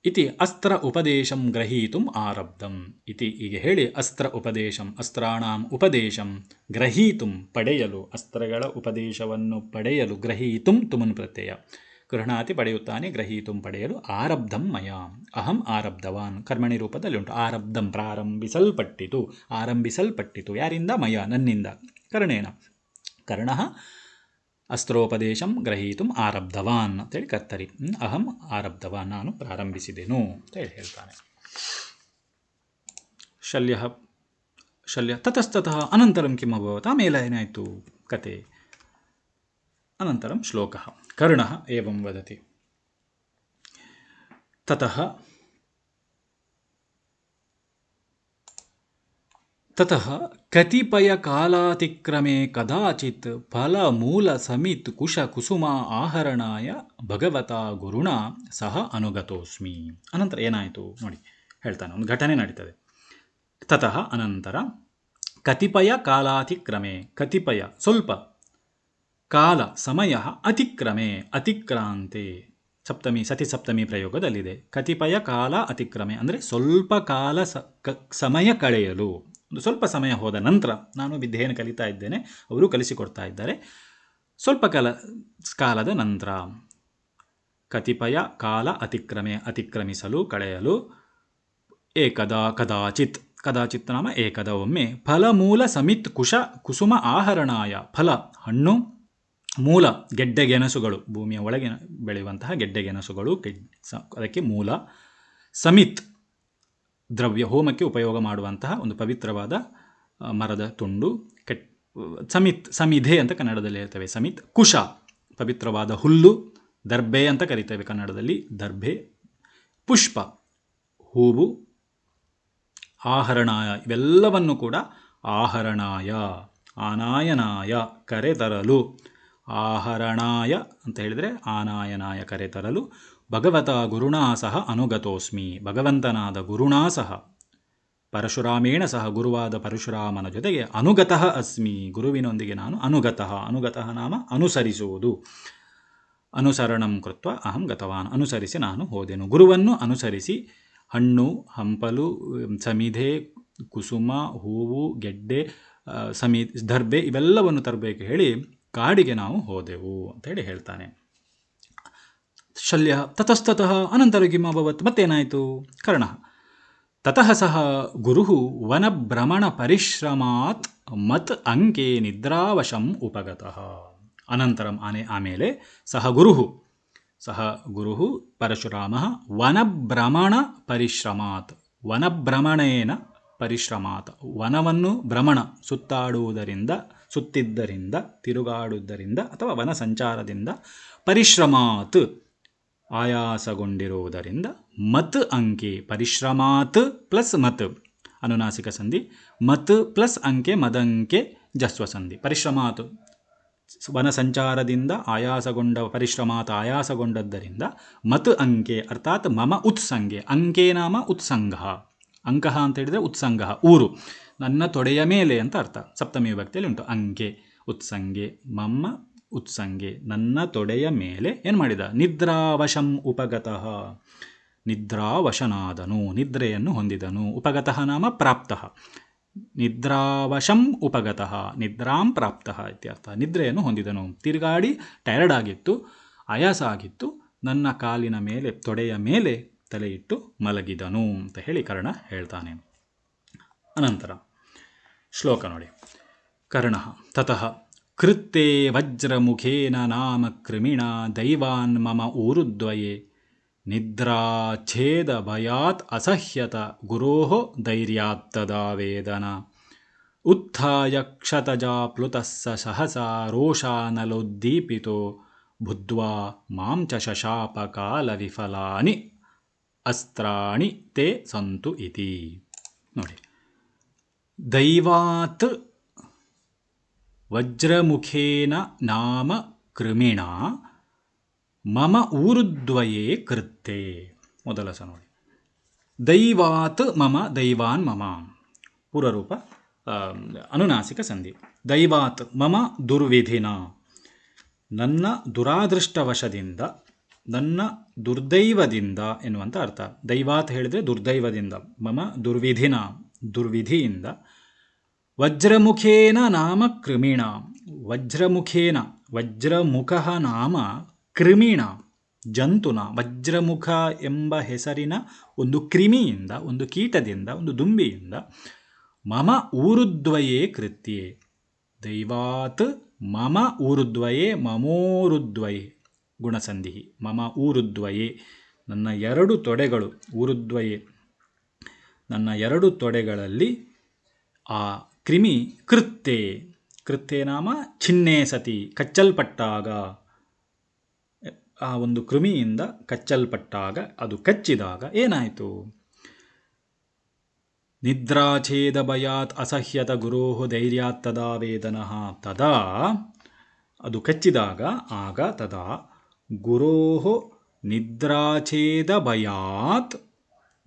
[SPEAKER 1] ಇತಿ ಅಸ್ತ್ರ ಉಪದೇಶಂ ಗ್ರಹೀತುಂ ಆರಬ್ಧಂ ಇತಿ, ಹೀಗೆ ಹೇಳಿ ಅಸ್ತ್ರ ಉಪದೇಶಂ, ಅಸ್ತ್ರಾಣಾಂ ಉಪದೇಶಂ ಗ್ರಹೀತುಂ ಪಡೆಯಲು, ಅಸ್ತ್ರಗಳ ಉಪದೇಶವನ್ನು ಪಡೆಯಲು, ಗ್ರಹೀತುಂ ತುಮನ್ ಪ್ರತ್ಯಯ, ಗೃಹಣಾತಿ ಪಡೆಯುತ್ತಾನೆ, ಗ್ರಹೀತುಂ ಪಡೆಯಲು, ಆರಬ್ಧಂ ಮಯ ಅಹಂ ಆರಬ್ಧವಾನ್ ಕರ್ಮಣಿ ರೂಪದಲ್ಲಿ ಉಂಟು. ಆರಬ್ಧಂ ಆರಂಭಿಸಲ್ಪಟ್ಟಿತು ಯಾರಿಂದ? ಮಯ ನನ್ನಿಂದ, ಕರ್ಣೇನ. ಕರ್ಣಃ ಅಸ್ತ್ರೋಪದೇಶಂ ಗ್ರಹೀತುಂ ಆರಬ್ಧವಾನ್ ಅಂತೇಳಿ ಕರ್ತರಿ. ಅಹಂ ಆರಬ್ಧವಾನ್, ನಾನು ಪ್ರಾರಂಭಿಸಿದೆನು ಅಂತೇಳಿ ಹೇಳ್ತಾನೆ. ಶಲ್ಯ ತತಸ್ತತಃ ಅನಂತರಂ ಕಿಮ್ ಅಭವತ್, ಆಮೇಲೆ ಏನಾಯಿತು ಕತೆ. ಅನಂತರಂ ಶ್ಲೋಕಃ. ಕರ್ಣಃ ಏವಂ ವದತಿ ತತಃ ಕತಿಪಯ ಕಾಲಾತಿಕ್ರಮೆ ಕದಾಚಿತ್ ಫಲಮೂಲ ಸಮಿತ್ ಕುಶ ಕುಸುಮ ಆಹರಣಾಯ ಭಗವತಾ ಗುರುಣ ಸಹ ಅನುಗತೋಸ್ಮಿ. ಅನಂತರ ಏನಾಯಿತು ನೋಡಿ, ಹೇಳ್ತಾನೆ. ಒಂದು ಘಟನೆ ನಡೀತದೆ. ತತಃ ಅನಂತರ ಕತಿಪಯ ಕಾಲಾತಿಕ್ರಮೆ, ಕತಿಪಯ ಸ್ವಲ್ಪ, ಕಾಲ ಸಮಯ, ಅತಿಕ್ರಮೆ ಅತಿಕ್ರಾಂತೆ, ಸಪ್ತಮಿ ಪ್ರಯೋಗದಲ್ಲಿದೆ. ಕತಿಪಯ ಕಾಲ ಅತಿಕ್ರಮೆ ಅಂದರೆ ಸ್ವಲ್ಪ ಕಾಲ ಸಮಯ ಕಳೆಯಲು, ಒಂದು ಸ್ವಲ್ಪ ಸಮಯ ಹೋದ ನಂತರ, ನಾನು ವಿದ್ಯೆಯನ್ನು ಕಲಿತಾ ಇದ್ದೇನೆ, ಅವರು ಕಲಿಸಿಕೊಡ್ತಾ ಇದ್ದಾರೆ, ಸ್ವಲ್ಪ ಕಾಲದ ನಂತರ. ಕತಿಪಯ ಕಾಲ ಅತಿಕ್ರಮೆ ಅತಿಕ್ರಮಿಸಲು, ಕಳೆಯಲು. ಕದಾಚಿತ್ ನಾಮ ಏಕದ, ಒಮ್ಮೆ. ಫಲಮೂಲ ಸಮಿತ್ ಕುಸುಮ ಆಹರಣಾಯ, ಫಲ ಹಣ್ಣು, ಮೂಲ ಗೆಡ್ಡೆಗೆಣಸುಗಳು, ಭೂಮಿಯ ಒಳಗೆ ಬೆಳೆಯುವಂತಹ ಗೆಡ್ಡೆಗೆಣಸುಗಳು, ಅದಕ್ಕೆ ಮೂಲ. ಸಮಿತ್ ದ್ರವ್ಯ, ಹೋಮಕ್ಕೆ ಉಪಯೋಗ ಮಾಡುವಂತಹ ಒಂದು ಪವಿತ್ರವಾದ ಮರದ ತುಂಡು. ಸಮಿಧೆ ಅಂತ ಕನ್ನಡದಲ್ಲಿ ಹೇಳ್ತೇವೆ, ಸಮಿತ್. ಕುಶ ಪವಿತ್ರವಾದ ಹುಲ್ಲು, ದರ್ಬೆ ಅಂತ ಕರಿತೇವೆ ಕನ್ನಡದಲ್ಲಿ, ದರ್ಬೆ. ಪುಷ್ಪ ಹೂವು. ಆಹರಣಾಯ ಇವೆಲ್ಲವನ್ನು ಕೂಡ ಆಹರಣಾಯ, ಆನಾಯನಾಯ ಕರೆತರಲು, ಆಹರಣಾಯ ಅಂತ ಹೇಳಿದರೆ ಆನಾಯನಾಯ ಕರೆತರಲು. ಭಗವತ ಗುರುಣಾ ಸಹ ಅನುಗತೋಸ್ಮಿ, ಭಗವಂತನಾದ ಗುರುಣಾ ಸಹ, ಪರಶುರಾಮೇಣ ಸಹ, ಗುರುವಾದ ಪರಶುರಾಮನ ಜೊತೆಗೆ, ಅನುಗತಃ ಅಸ್ಮಿ, ಗುರುವಿನೊಂದಿಗೆ ನಾನು ಅನುಗತಃ ನಾಮ ಅನುಸರಿಸುವುದು. ಅನುಸರಣಂ ಕೃತ್ವ ಅಹಂ ಗತವಾನ್, ಅನುಸರಿಸಿ ನಾನು ಹೋದೆನು, ಗುರುವನ್ನು ಅನುಸರಿಸಿ. ಹಣ್ಣು, ಹಂಪಲು, ಸಮಿಧೆ, ಕುಸುಮ, ಹೂವು, ಗೆಡ್ಡೆ, ದರ್ಬೆ ಇವೆಲ್ಲವನ್ನು ತರಬೇಕು ಹೇಳಿ ಕಾಡಿಗೆ ನಾವು ಹೋದೆವು ಅಂತೇಳಿ ಹೇಳ್ತಾನೆ. ಶಲ್ಯ ತತಸ್ತತಃ ಅನಂತರ ಕಿಮಭವತ್, ಮತ್ತೇನಾಯಿತು. ಕರ್ಣ ತತಃ ಸಹ ಗುರುಃ ವನಭ್ರಮಣ ಪರಿಶ್ರಮಾತ್ ಮತ್ ಅಂಕೆ ನಿದ್ರಾವಶಂ ಉಪಗತಃ. ಅನಂತರಂ ಆಮೇಲೆ ಸಹ ಗುರುಃ ಪರಶುರಾಮಃ ವನಭ್ರಮಣ ಪರಿಶ್ರಮಾತ್, ವನಭ್ರಮಣೇನ ಪರಿಶ್ರಮಾತ್, ವನವನ್ನು ಭ್ರಮಣ ಸುತ್ತಿದ್ದರಿಂದ, ತಿರುಗಾಡುವುದರಿಂದ ಅಥವಾ ವನ ಸಂಚಾರದಿಂದ, ಪರಿಶ್ರಮಾತ್ ಆಯಾಸಗೊಂಡಿರುವುದರಿಂದ, ಮತ್ ಅಂಕೆ, ಪರಿಶ್ರಮಾತ್ ಪ್ಲಸ್ ಮತ್ ಅನುನಾಸಿಕ ಸಂಧಿ, ಮತ್ ಪ್ಲಸ್ ಅಂಕೆ ಮದಂಕೆ ಜಸ್ವ ಸಂಧಿ. ಪರಿಶ್ರಮಾತ್ ವನ ಸಂಚಾರದಿಂದ ಪರಿಶ್ರಮಾತ್ ಆಯಾಸಗೊಂಡದ್ದರಿಂದ, ಮತ್ ಅಂಕೆ ಅರ್ಥಾತ್ ಮಮ ಉತ್ಸಂಗೆ, ಅಂಕೆ ನಾಮ ಉತ್ಸಂಗ, ಅಂಕಃ ಅಂತ ಹೇಳಿದರೆ ಉತ್ಸಂಗ ಊರು, ನನ್ನ ತೊಡೆಯ ಮೇಲೆ ಅಂತ ಅರ್ಥ. ಸಪ್ತಮಿ ವಿಭಕ್ತಿಯಲ್ಲಿ ಉಂಟು. ಅಂಗೆ ಉತ್ಸಂಗೆ ಮಮ್ಮ ಉತ್ಸಂಗೆ, ನನ್ನ ತೊಡೆಯ ಮೇಲೆ ಏನು ಮಾಡಿದ? ನಿದ್ರಾವಶಂ ಉಪಗತಃ, ನಿದ್ರಾವಶನಾದನು, ನಿದ್ರೆಯನ್ನು ಹೊಂದಿದನು. ಉಪಗತಃ ನಾಮ ಪ್ರಾಪ್ತಃ, ನಿದ್ರಾವಶಂ ಉಪಗತಃ ನಿದ್ರಾಂ ಪ್ರಾಪ್ತಃ ಇತ್ಯರ್ಥ. ನಿದ್ರೆಯನ್ನು ಹೊಂದಿದನು, ತಿರುಗಾಡಿ ಟಯರ್ಡ್ ಆಗಿತ್ತು, ಆಯಾಸ ಆಗಿತ್ತು, ನನ್ನ ಕಾಲಿನ ಮೇಲೆ ತೊಡೆಯ ಮೇಲೆ ತಲೆಯಿಟ್ಟು ಮಲಗಿದನು ಅಂತ ಹೇಳಿ ಕರ್ಣ ಹೇಳ್ತಾನೆ. ಅನಂತರ ಶ್ಲೋಕ ನೋಡಿ. ಕರ್ಣ ತತಃ ಕೃತ್ತೇ ವಜ್ರಮುಖೇನ ನಾಮ ಕ್ರಿಮಿಣ ದೈವಾನ್ ಮಮ ಊರುದ್ವಯೇ ನಿದ್ರಾಚ್ಛೇದ ಭಯಾತ್ ಅಸಹ್ಯತ ಗುರೋಃ ಧೈರ್ಯಾತ್ತದಾ ವೇದನ ಉತ್ಥಾಯ ಕ್ಷತಜಾ ಪ್ಲುತಃ ಸಹಸಾ ರೋಷಾನಲೋದ್ದೀಪಿತೋ ಬುದ್ಧ್ವಾ ಮಾಂ ಚ ಶಶಾಪ ಕಾಲ ವಿಫಲಾನಿ ಅಸ್ತ್ರಾಣಿ ತೇ ಸಂತು ಇತಿ. ನೋಡಿ, ದೈವಾತ್ ವಜ್ರಮುಖೇನ ನಾಮ ಕೃಮಿಣ ಮಮ ಊರುದ್ವಯೇ ಕೃತ್ತೆ. ಮೊದಲ ಸ ನೋಡಿ, ದೈವಾತ್ ಮಮ ದೈವಾನ್ ಮಮ ಪೂರ್ವರೂಪ ಅನುನಾಸಿಕ ಸಂಧಿ. ದೈವಾತ್ ಮಮ ದುರ್ವಿಧಿನ, ನನ್ನ ದುರಾದೃಷ್ಟವಶದಿಂದ, ನನ್ನ ದುರ್ದೈವದಿಂದ ಎನ್ನುವಂಥ ಅರ್ಥ. ದೈವಾತ್ ಹೇಳಿದರೆ ದುರ್ದೈವದಿಂದ, ಮಮ ದುರ್ವಿಧಿನ ದುರ್ವಿಧಿಯಿಂದ, ವಜ್ರಮುಖೇನ ನಾಮ ಕೃಮಿಣ, ವಜ್ರಮುಖೇನ ವಜ್ರಮುಖ ನಾಮ ಕೃಮಿಣ ಜಂತುನ, ವಜ್ರಮುಖ ಎಂಬ ಹೆಸರಿನ ಒಂದು ಕ್ರಿಮಿಯಿಂದ, ಒಂದು ಕೀಟದಿಂದ, ಒಂದು ದುಂಬಿಯಿಂದ, ಮಮ ಊರುದ್ವಯೇ ಕೃತ್ಯೆ. ದೈವಾತ್ ಮಮ ಊರುದ್ವಯೇ ಮಮೋರುದ್ವಯೇ ಗುಣಸಂಧಿ. ಮಮ ಊರುದ್ವಯೇ ನನ್ನ ಎರಡು ತೊಡೆಗಳು, ಊರುದ್ವಯೇ ನನ್ನ ಎರಡು ತೊಡೆಗಳಲ್ಲಿ ಆ ಕ್ರಿಮಿ ಕೃತ್ಯೆ. ಕೃತ್ಯೆ ನಾಮ ಛಿನ್ನೆ ಸತಿ, ಕಚ್ಚಲ್ಪಟ್ಟಾಗ, ಆ ಒಂದು ಕೃಮಿಯಿಂದ ಕಚ್ಚಲ್ಪಟ್ಟಾಗ, ಅದು ಕಚ್ಚಿದಾಗ ಏನಾಯಿತು? ನಿದ್ರಾಛೇದ ಭಯಾತ್ ಅಸಹ್ಯತ ಗುರೋಃ ಧೈರ್ಯಾತ್ ತದಾ ವೇದನಃ. ತದಾ ಅದು ಕಚ್ಚಿದಾಗ, ಆಗ ತದಾ ಗುರೋಃ ನಿದ್ರಾಛೇದ ಭಯಾತ್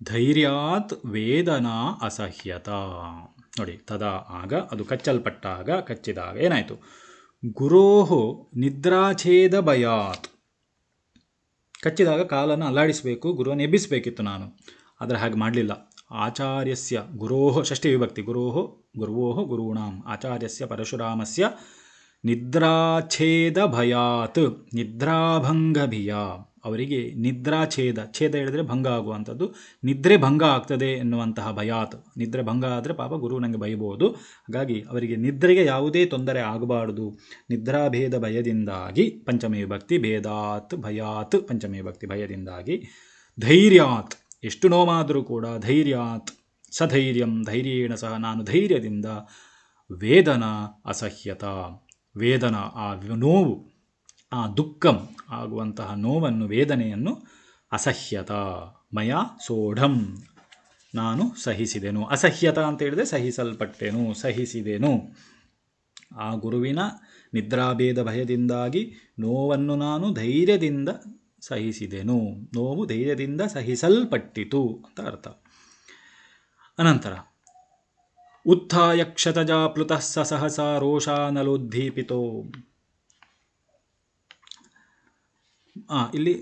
[SPEAKER 1] ಧೈರ್ಯಾತ್ ವೇದನಾ ಅಸಹ್ಯತ. ನೋಡಿ, ತದಾ ಆಗ, ಅದು ಕಚ್ಚಲ್ಪಟ್ಟಾಗ, ಕಚ್ಚಿದಾಗ ಏನಾಯಿತು? ಗುರೋಃ ನಿದ್ರಾಛೇದ ಭಯಾತ್, ಕಚ್ಚಿದಾಗ ಕಾಲನ್ನು ಅಲ್ಲಾಡಿಸಬೇಕು, ಗುರುವನ್ನು ಎಬ್ಬಿಸಬೇಕಿತ್ತು ನಾನು, ಆದರೆ ಹಾಗೆ ಮಾಡಲಿಲ್ಲ. ಆಚಾರ್ಯಸ್ಯ ಗುರೋಃ ಷಷ್ಠಿ ವಿಭಕ್ತಿ, ಗುರುವೋಃ ಗುರುಣಾಂ ಆಚಾರ್ಯಸ್ಯ ಪರಶುರಾಮಸ್ಯ ನಿದ್ರಾಚ್ಛೇದ ಭಯಾತ್, ನಿದ್ರಾಭಂಗಭಿಯ, ಅವರಿಗೆ ನಿದ್ರಾಚ್ಛೇದ, ಛೇದ ಹೇಳಿದರೆ ಭಂಗ ಆಗುವಂಥದ್ದು, ನಿದ್ರೆ ಭಂಗ ಆಗ್ತದೆ ಎನ್ನುವಂತಹ ಭಯಾತ್. ನಿದ್ರೆ ಭಂಗ ಆದರೆ ಪಾಪ ಗುರು ನನಗೆ ಬೈಬೋದು, ಹಾಗಾಗಿ ಅವರಿಗೆ ನಿದ್ರೆಗೆ ಯಾವುದೇ ತೊಂದರೆ ಆಗಬಾರ್ದು, ನಿದ್ರಾಭೇದ ಭಯದಿಂದಾಗಿ, ಪಂಚಮಿ ವಿಭಕ್ತಿ, ಭೇದಾತ್ ಭಯಾತ್ ಪಂಚಮಿ ವಿಭಕ್ತಿ, ಭಯದಿಂದಾಗಿ, ಧೈರ್ಯಾತ್ ಎಷ್ಟು ನೋವಾದರೂ ಕೂಡ, ಧೈರ್ಯಾತ್ ಸಧೈರ್ಯಂ ಧೈರ್ಯೇಣ ಸಹ, ನಾನು ಧೈರ್ಯದಿಂದ, ವೇದನ ಅಸಹ್ಯತ, ವೇದನ ಆ ನೋವು, ಆ ದುಃಖಂ ಆಗುವಂತಹ ನೋವನ್ನು, ವೇದನೆಯನ್ನು, ಅಸಹ್ಯತ ಮಯ ಸೋಢಂ ನಾನು ಸಹಿಸಿದೆನು. ಅಸಹ್ಯತ ಅಂತ ಹೇಳಿದರೆ ಸಹಿಸಲ್ಪಟ್ಟೆನು, ಸಹಿಸಿದೆನು. ಆ ಗುರುವಿನ ನಿದ್ರಾಭೇದ ಭಯದಿಂದಾಗಿ ನೋವನ್ನು ನಾನು ಧೈರ್ಯದಿಂದ ಸಹಿಸಿದೆನು, ನೋವು ಧೈರ್ಯದಿಂದ ಸಹಿಸಲ್ಪಟ್ಟಿತು ಅಂತ ಅರ್ಥ. ಅನಂತರ ಉತ್ಥಾಯ ಕ್ಷತಜಾ ಪ್ಲುತಃ ಸಹಸಾ ರೋಷಾನಲೋದ್ದೀಪಿತೋ. ಇಲ್ಲಿ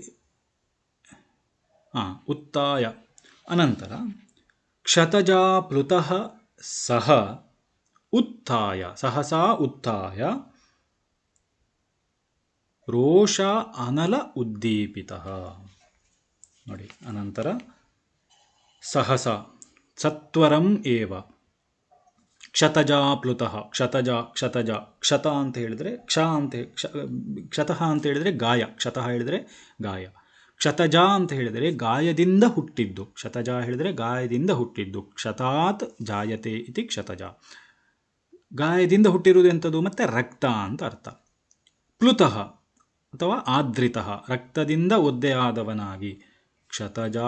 [SPEAKER 1] ಉತ್ಥಾಯ ಅನಂತರ ಕ್ಷತಜಾ ಪ್ಲುತಃ ಸಹ ಉತ್ಥಾಯ, ಸಹಸಾ ಉತ್ಥಾಯ ರೋಷ ಅನಲ ಉದ್ದೀಪಿತಃ. ನೋಡಿ, ಅನಂತರ ಸಹಸ ಸತ್ವರಂ ಏವ ಕ್ಷತಜಾ ಪ್ಲುತಃ, ಕ್ಷತ ಅಂತ ಹೇಳಿದರೆ ಕ್ಷತಃ ಅಂತ ಹೇಳಿದರೆ ಗಾಯ, ಕ್ಷತಃ ಹೇಳಿದರೆ ಗಾಯ, ಕ್ಷತಜ ಅಂತ ಹೇಳಿದರೆ ಗಾಯದಿಂದ ಹುಟ್ಟಿದ್ದು, ಕ್ಷತಜ ಹೇಳಿದರೆ ಗಾಯದಿಂದ ಹುಟ್ಟಿದ್ದು, ಕ್ಷತಾತ್ ಜಾಯತೆ ಇತಿ ಕ್ಷತಜ, ಗಾಯದಿಂದ ಹುಟ್ಟಿರುವುದು ಎಂಥದ್ದು? ಮತ್ತು ರಕ್ತ ಅಂತ ಅರ್ಥ. ಪ್ಲುತಃ ಅಥವಾ ಆದ್ರಿತಃ, ರಕ್ತದಿಂದ ಒದ್ದೆಯಾದವನಾಗಿ, ಕ್ಷತಜ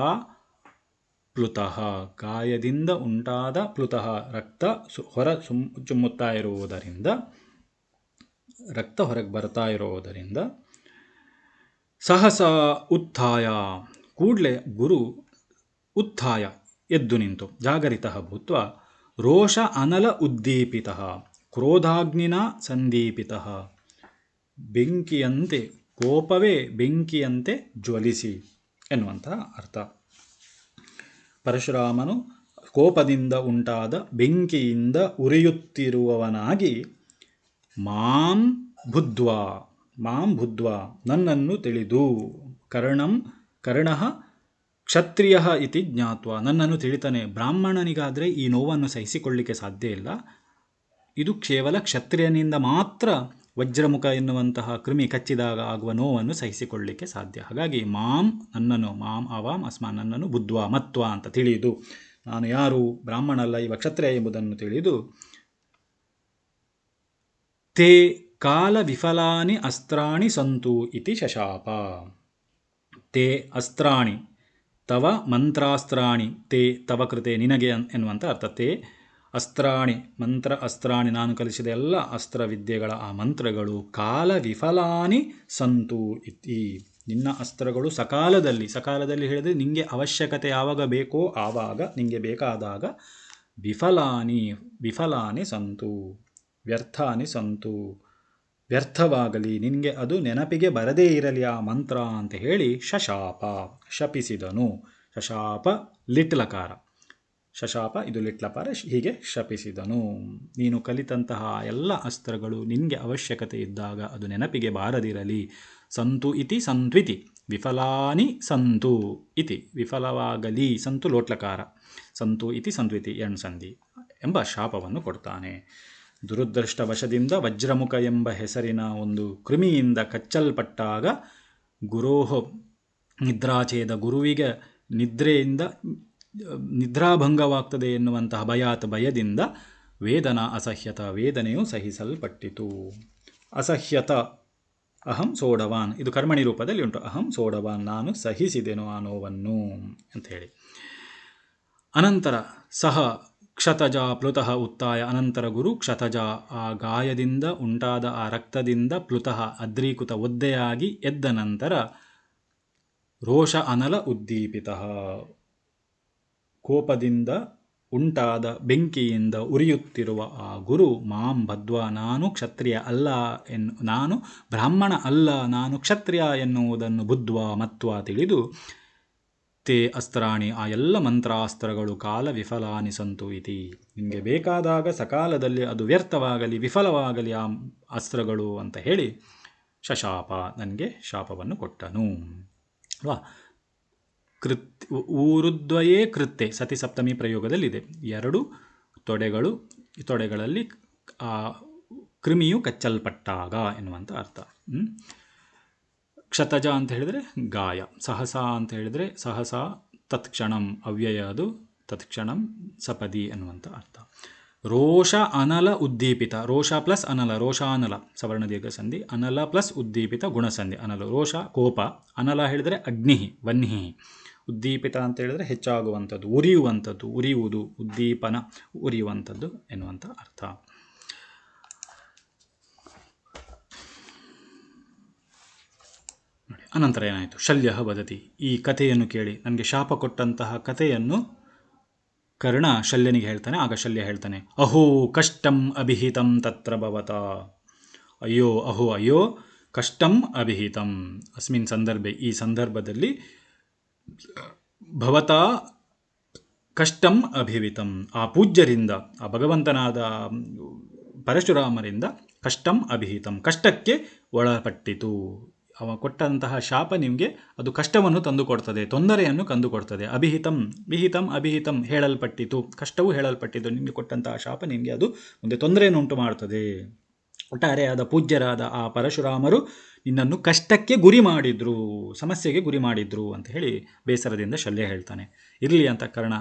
[SPEAKER 1] ಪ್ಲುತಃ ಗಾಯದಿಂದ ಉಂಟಾದ, ಪ್ಲುತಃ ರಕ್ತ ಹೊರ ಚುಮ್ಮುತ್ತಾ ಇರುವುದರಿಂದ, ರಕ್ತ ಹೊರಗೆ ಬರ್ತಾ ಇರುವುದರಿಂದ, ಸಹಸ ಉತ್ಥಾಯ ಕೂಡಲೇ ಗುರು ಉತ್ಥಾಯ ಎದ್ದು ನಿಂತು, ಜಾಗರಿತಃ ಭೂತ್ವ ರೋಷ ಅನಲ ಉದ್ದೀಪಿತ ಕ್ರೋಧಾಗ್ನಿನ ಸಂದೀಪಿತ ಬೆಂಕಿಯಂತೆ ಕೋಪವೇ ಬೆಂಕಿಯಂತೆ ಜ್ವಲಿಸಿ ಎನ್ನುವಂತಹ ಅರ್ಥ. ಪರಶುರಾಮನು ಕೋಪದಿಂದ ಉಂಟಾದ ಬೆಂಕಿಯಿಂದ ಉರಿಯುತ್ತಿರುವವನಾಗಿ ಮಾಂ ಬುದ್ಧ್ವಾ ನನ್ನನ್ನು ತಿಳಿದು ಕರ್ಣಃ ಕ್ಷತ್ರಿಯ ಇತಿ ಜ್ಞಾತ್ವ ನನ್ನನ್ನು ತಿಳಿತಾನೆ. ಬ್ರಾಹ್ಮಣನಿಗಾದರೆ ಈ ನೋವನ್ನು ಸಹಿಸಿಕೊಳ್ಳಿಕ್ಕೆ ಸಾಧ್ಯ ಇಲ್ಲ. ಇದು ಕೇವಲ ಕ್ಷತ್ರಿಯನಿಂದ ಮಾತ್ರ ವಜ್ರಮುಖ ಎನ್ನುವಂತಹ ಕೃಮಿ ಕಚ್ಚಿದಾಗ ಆಗುವ ನೋವನ್ನು ಸಹಿಸಿಕೊಳ್ಳಿಕ್ಕೆ ಸಾಧ್ಯ. ಹಾಗಾಗಿ ನನ್ನನ್ನು ಅವಾಂ ಅಸ್ಮಾನ್ ನನ್ನನ್ನು ಬುದ್ಧ್ವಾ ಮತ್ವ ಅಂತ ತಿಳಿದು, ನಾನು ಯಾರು ಬ್ರಾಹ್ಮಣಲ್ಲ ಇವ ಕ್ಷತ್ರಿಯ ಎಂಬುದನ್ನು ತಿಳಿದು, ತೇ ಕಾಲ ವಿಫಲಾನಿ ಅಸ್ತ್ರಾಣಿ ಸಂತು ಇತಿ ಶಶಾಪ. ತೇ ಅಸ್ತ್ರಾಣಿ ತವ ಮಂತ್ರಾಸ್ತ್ರಾಣಿ ತೇ ತವ ಕೃತೆ ನಿನಗೆ ಎನ್ನುವಂಥ ಅರ್ಥ. ತೇ ಅಸ್ತ್ರಾಣಿ ಅಸ್ತ್ರಾಣಿ ನಾನು ಕಲಿಸಿದ ಎಲ್ಲ ಅಸ್ತ್ರವಿದ್ಯೆಗಳ ಆ ಮಂತ್ರಗಳು ಕಾಲ ವಿಫಲಾನಿ ಸಂತು ಇತಿ ನಿನ್ನ ಅಸ್ತ್ರಗಳು ಸಕಾಲದಲ್ಲಿ ಹೇಳಿದರೆ ನಿಮಗೆ ಅವಶ್ಯಕತೆ ಯಾವಾಗ ಬೇಕೋ ಆವಾಗ ನಿಮಗೆ ಬೇಕಾದಾಗ ವಿಫಲಾನಿ ಸಂತು ವ್ಯರ್ಥಾನಿ ಸಂತು ವ್ಯರ್ಥವಾಗಲಿ ನಿನಗೆ ಅದು ನೆನಪಿಗೆ ಬರದೇ ಇರಲಿ ಆ ಮಂತ್ರ ಅಂತ ಹೇಳಿ ಶಪಿಸಿದನು. ಶಶಾಪ ಲಿಟ್ಲಕಾರ, ಶಶಾಪ ಇದು ಲಿಟ್ಲಕಾರ, ಹೀಗೆ ಶಪಿಸಿದನು. ನೀನು ಕಲಿತಂತಹ ಎಲ್ಲ ಅಸ್ತ್ರಗಳು ನಿನಗೆ ಅವಶ್ಯಕತೆ ಇದ್ದಾಗ ಅದು ನೆನಪಿಗೆ ಬಾರದಿರಲಿ. ಸಂತು ಇತಿ ಸಂತ್ವಿತಿ ವಿಫಲಾನಿ ಸಂತು ಇತಿ ವಿಫಲವಾಗಲಿ ಸಂತು ಲೋಟ್ಲಕಾರ ಸಂತು ಇತಿ ಸಂತ್ವಿತಿ ಎಣ್ಸಂಧಿ ಎಂಬ ಶಾಪವನ್ನು ಕೊಡ್ತಾನೆ. ದುರದೃಷ್ಟವಶದಿಂದ ವಜ್ರಮುಖ ಎಂಬ ಹೆಸರಿನ ಒಂದು ಕೃಮಿಯಿಂದ ಕಚ್ಚಲ್ಪಟ್ಟಾಗ ಗುರೋಹ ನಿದ್ರಾಚೇದ ಗುರುವಿಗೆ ನಿದ್ರಾಭಂಗವಾಗ್ತದೆ ಎನ್ನುವಂತಹ ಭಯದಿಂದ ವೇದನಾ ಅಸಹ್ಯತ ವೇದನೆಯು ಸಹಿಸಲ್ಪಟ್ಟಿತು. ಅಸಹ್ಯತ ಅಹಂ ಸೋಢವಾನ್ ಇದು ಕರ್ಮಣಿ ರೂಪದಲ್ಲಿ ಉಂಟು. ಅಹಂ ಸೋಢವಾನ್ ನಾನು ಸಹಿಸಿದೆನು ಆ ನೋವನ್ನು ಅಂಥೇಳಿ. ಅನಂತರ ಸಹ ಕ್ಷತಜ ಪ್ಲುತಃ ಉತ್ತಾಯ ಅನಂತರ ಗುರು ಕ್ಷತಜ ಆ ಗಾಯದಿಂದ ಉಂಟಾದ ಆ ರಕ್ತದಿಂದ ಪ್ಲುತಃ ಅದ್ರೀಕೃತ ಒದ್ದೆಯಾಗಿ ಎದ್ದ ನಂತರ ರೋಷ ಅನಲ ಉದ್ದೀಪಿತ ಕೋಪದಿಂದ ಉಂಟಾದ ಬೆಂಕಿಯಿಂದ ಉರಿಯುತ್ತಿರುವ ಆ ಗುರು ಮಾಂ ಬದ್ವಾ ನಾನು ಕ್ಷತ್ರಿಯ ಅಲ್ಲ ನಾನು ಬ್ರಾಹ್ಮಣ ಅಲ್ಲ ನಾನು ಕ್ಷತ್ರಿಯ ಎನ್ನುವುದನ್ನು ಬುದ್ಧ್ವಾ ಮತ್ವ ತಿಳಿದು ತೇ ಅಸ್ತ್ರಾಣಿ ಆ ಎಲ್ಲ ಮಂತ್ರಾಸ್ತ್ರಗಳು ಕಾಲ ವಿಫಲಾನಿ ಸಂತು ಇತಿ ನಿಮಗೆ ಬೇಕಾದಾಗ ಸಕಾಲದಲ್ಲಿ ಅದು ವ್ಯರ್ಥವಾಗಲಿ ವಿಫಲವಾಗಲಿ ಆ ಅಸ್ತ್ರಗಳು ಅಂತ ಹೇಳಿ ಶಶಾಪ ನನಗೆ ಶಾಪವನ್ನು ಕೊಟ್ಟನು ಅಲ್ವಾ. ಊರುದ್ವಯೇ ಕೃತ್ಯೆ ಸತಿ ಸಪ್ತಮಿ ಪ್ರಯೋಗದಲ್ಲಿದೆ. ಎರಡು ತೊಡೆಗಳಲ್ಲಿ ಆ ಕೃಮಿಯು ಕಚ್ಚಲ್ಪಟ್ಟಾಗ ಎನ್ನುವಂಥ ಅರ್ಥ. ಕ್ಷತಜ ಅಂತ ಹೇಳಿದರೆ ಗಾಯ, ಸಹಸಾ ಅಂತ ಹೇಳಿದರೆ ಸಹಸಾ ತತ್ಕ್ಷಣಂ ಅವ್ಯಯ ಅದು ತತ್ಕ್ಷಣಂ ಸಪದಿ ಎನ್ನುವಂಥ ಅರ್ಥ. ರೋಷ ಅನಲ ಉದ್ದೀಪಿತ ರೋಷ ಪ್ಲಸ್ ಅನಲ ರೋಷಾನಲ ಸವರ್ಣ ದೀರ್ಘ ಸಂಧಿ ಅನಲ ಪ್ಲಸ್ ಉದ್ದೀಪಿತ ಗುಣಸಂಧಿ ಅನಲ ರೋಷ ಕೋಪ ಅನಲ ಹೇಳಿದರೆ ಅಗ್ನಿ ವನ್ಹಿ ಉದ್ದೀಪಿತ ಅಂತ ಹೇಳಿದರೆ ಹೆಚ್ಚಾಗುವಂಥದ್ದು ಉರಿಯುವಂಥದ್ದು ಉರಿಯುವುದು ಉದ್ದೀಪನ ಉರಿಯುವಂಥದ್ದು ಎನ್ನುವಂಥ ಅರ್ಥ. ಅನಂತರ ಏನಾಯಿತು? ಶಲ್ಯ ವದತಿ ಈ ಕಥೆಯನ್ನು ಕೇಳಿ ನನಗೆ ಶಾಪ ಕೊಟ್ಟಂತಹ ಕಥೆಯನ್ನು ಕರ್ಣ ಶಲ್ಯನಿಗೆ ಹೇಳ್ತಾನೆ. ಆಗ ಶಲ್ಯ ಹೇಳ್ತಾನೆ ಅಹೋ ಕಷ್ಟಂ ಅಭಿಹಿತಂ ತತ್ರ ಭವತ ಅಯ್ಯೋ ಕಷ್ಟಂ ಅಭಿಹಿತಂ ಅಸ್ಮಿನ್ ಸಂದರ್ಭೆ ಈ ಸಂದರ್ಭದಲ್ಲಿ ಭವತಾ ಕಷ್ಟಂ ಅಭಿಹಿತಂ ಆ ಪೂಜ್ಯರಿಂದ ಆ ಭಗವಂತನಾದ ಪರಶುರಾಮರಿಂದ ಕಷ್ಟಂ ಅಭಿಹಿತಂ ಕಷ್ಟಕ್ಕೆ ಒಳಪಟ್ಟಿತು. ಅವ ಕೊಟ್ಟಂತಹ ಶಾಪ ನಿಮಗೆ ಅದು ಕಷ್ಟವನ್ನು ತಂದುಕೊಡ್ತದೆ, ತೊಂದರೆಯನ್ನು ತಂದುಕೊಡ್ತದೆ. ಅಭಿಹಿತಂ ಹೇಳಲ್ಪಟ್ಟಿತು, ಕಷ್ಟವೂ ಹೇಳಲ್ಪಟ್ಟಿತು. ನಿಮಗೆ ಕೊಟ್ಟಂತಹ ಶಾಪ ನಿಮಗೆ ಅದು ಮುಂದೆ ತೊಂದರೆಯನ್ನು ಉಂಟು ಮಾಡ್ತದೆ. ಒಟ್ಟಾರೆಯಾದ ಪೂಜ್ಯರಾದ ಆ ಪರಶುರಾಮರು ನಿನ್ನನ್ನು ಕಷ್ಟಕ್ಕೆ ಗುರಿ ಮಾಡಿದ್ರು, ಸಮಸ್ಯೆಗೆ ಗುರಿ ಮಾಡಿದ್ರು ಅಂತ ಹೇಳಿ ಬೇಸರದಿಂದ ಶಲ್ಯ ಹೇಳ್ತಾನೆ. ಇರಲಿ ಅಂತ ಕರ್ಣ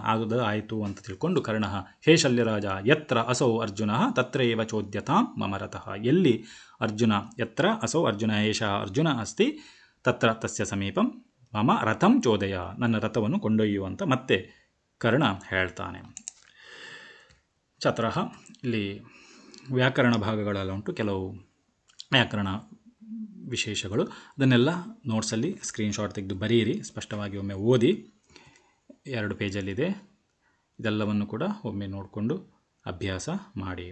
[SPEAKER 1] ಆಯಿತು ಅಂತ ತಿಳ್ಕೊಂಡು ಕರ್ಣ ಹೇ ಶಲ್ಯರಾಜ ಯತ್ರ ಅಸೌ ಅರ್ಜುನ ತತ್ರೈವ ಚೋದ್ಯತಾಂ ಮಮ ರಥಃ ಎಲ್ಲಿ ಅರ್ಜುನ ಯತ್ರ ಅಸೌ ಅರ್ಜುನ ಏಷಃ ಅರ್ಜುನ ಅಸ್ತಿ ತತ್ರ ತಸ್ಯ ಸಮೀಪಂ ಮಮ ರಥಂ ಚೋದಯ ನನ್ನ ರಥವನ್ನು ಕೊಂಡೊಯ್ಯುವಂತ ಮತ್ತೆ ಕರ್ಣ ಹೇಳ್ತಾನೆ. ಚತುರಃ ಇಲ್ಲಿ ವ್ಯಾಕರಣ ಭಾಗಗಳೆಲ್ಲ ಉಂಟು, ಕೆಲವು ವ್ಯಾಕರಣ ವಿಶೇಷಗಳು, ಅದನ್ನೆಲ್ಲ ನೋಟ್ಸಲ್ಲಿ ಸ್ಕ್ರೀನ್ಶಾಟ್ ತೆಗೆದು ಬರೆಯಿರಿ, ಸ್ಪಷ್ಟವಾಗಿ ಒಮ್ಮೆ ಓದಿ. 2 ಪೇಜಲ್ಲಿದೆ. ಇದೆಲ್ಲವನ್ನು ಕೂಡ ಒಮ್ಮೆ ನೋಡಿಕೊಂಡು ಅಭ್ಯಾಸ ಮಾಡಿ.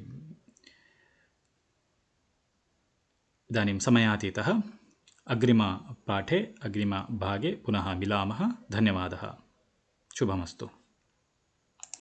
[SPEAKER 1] इदानीं समयातीतः अग्रिमपाठे अग्रिमभागे पुनः मिलामः. धन्यवादः. शुभमस्तु.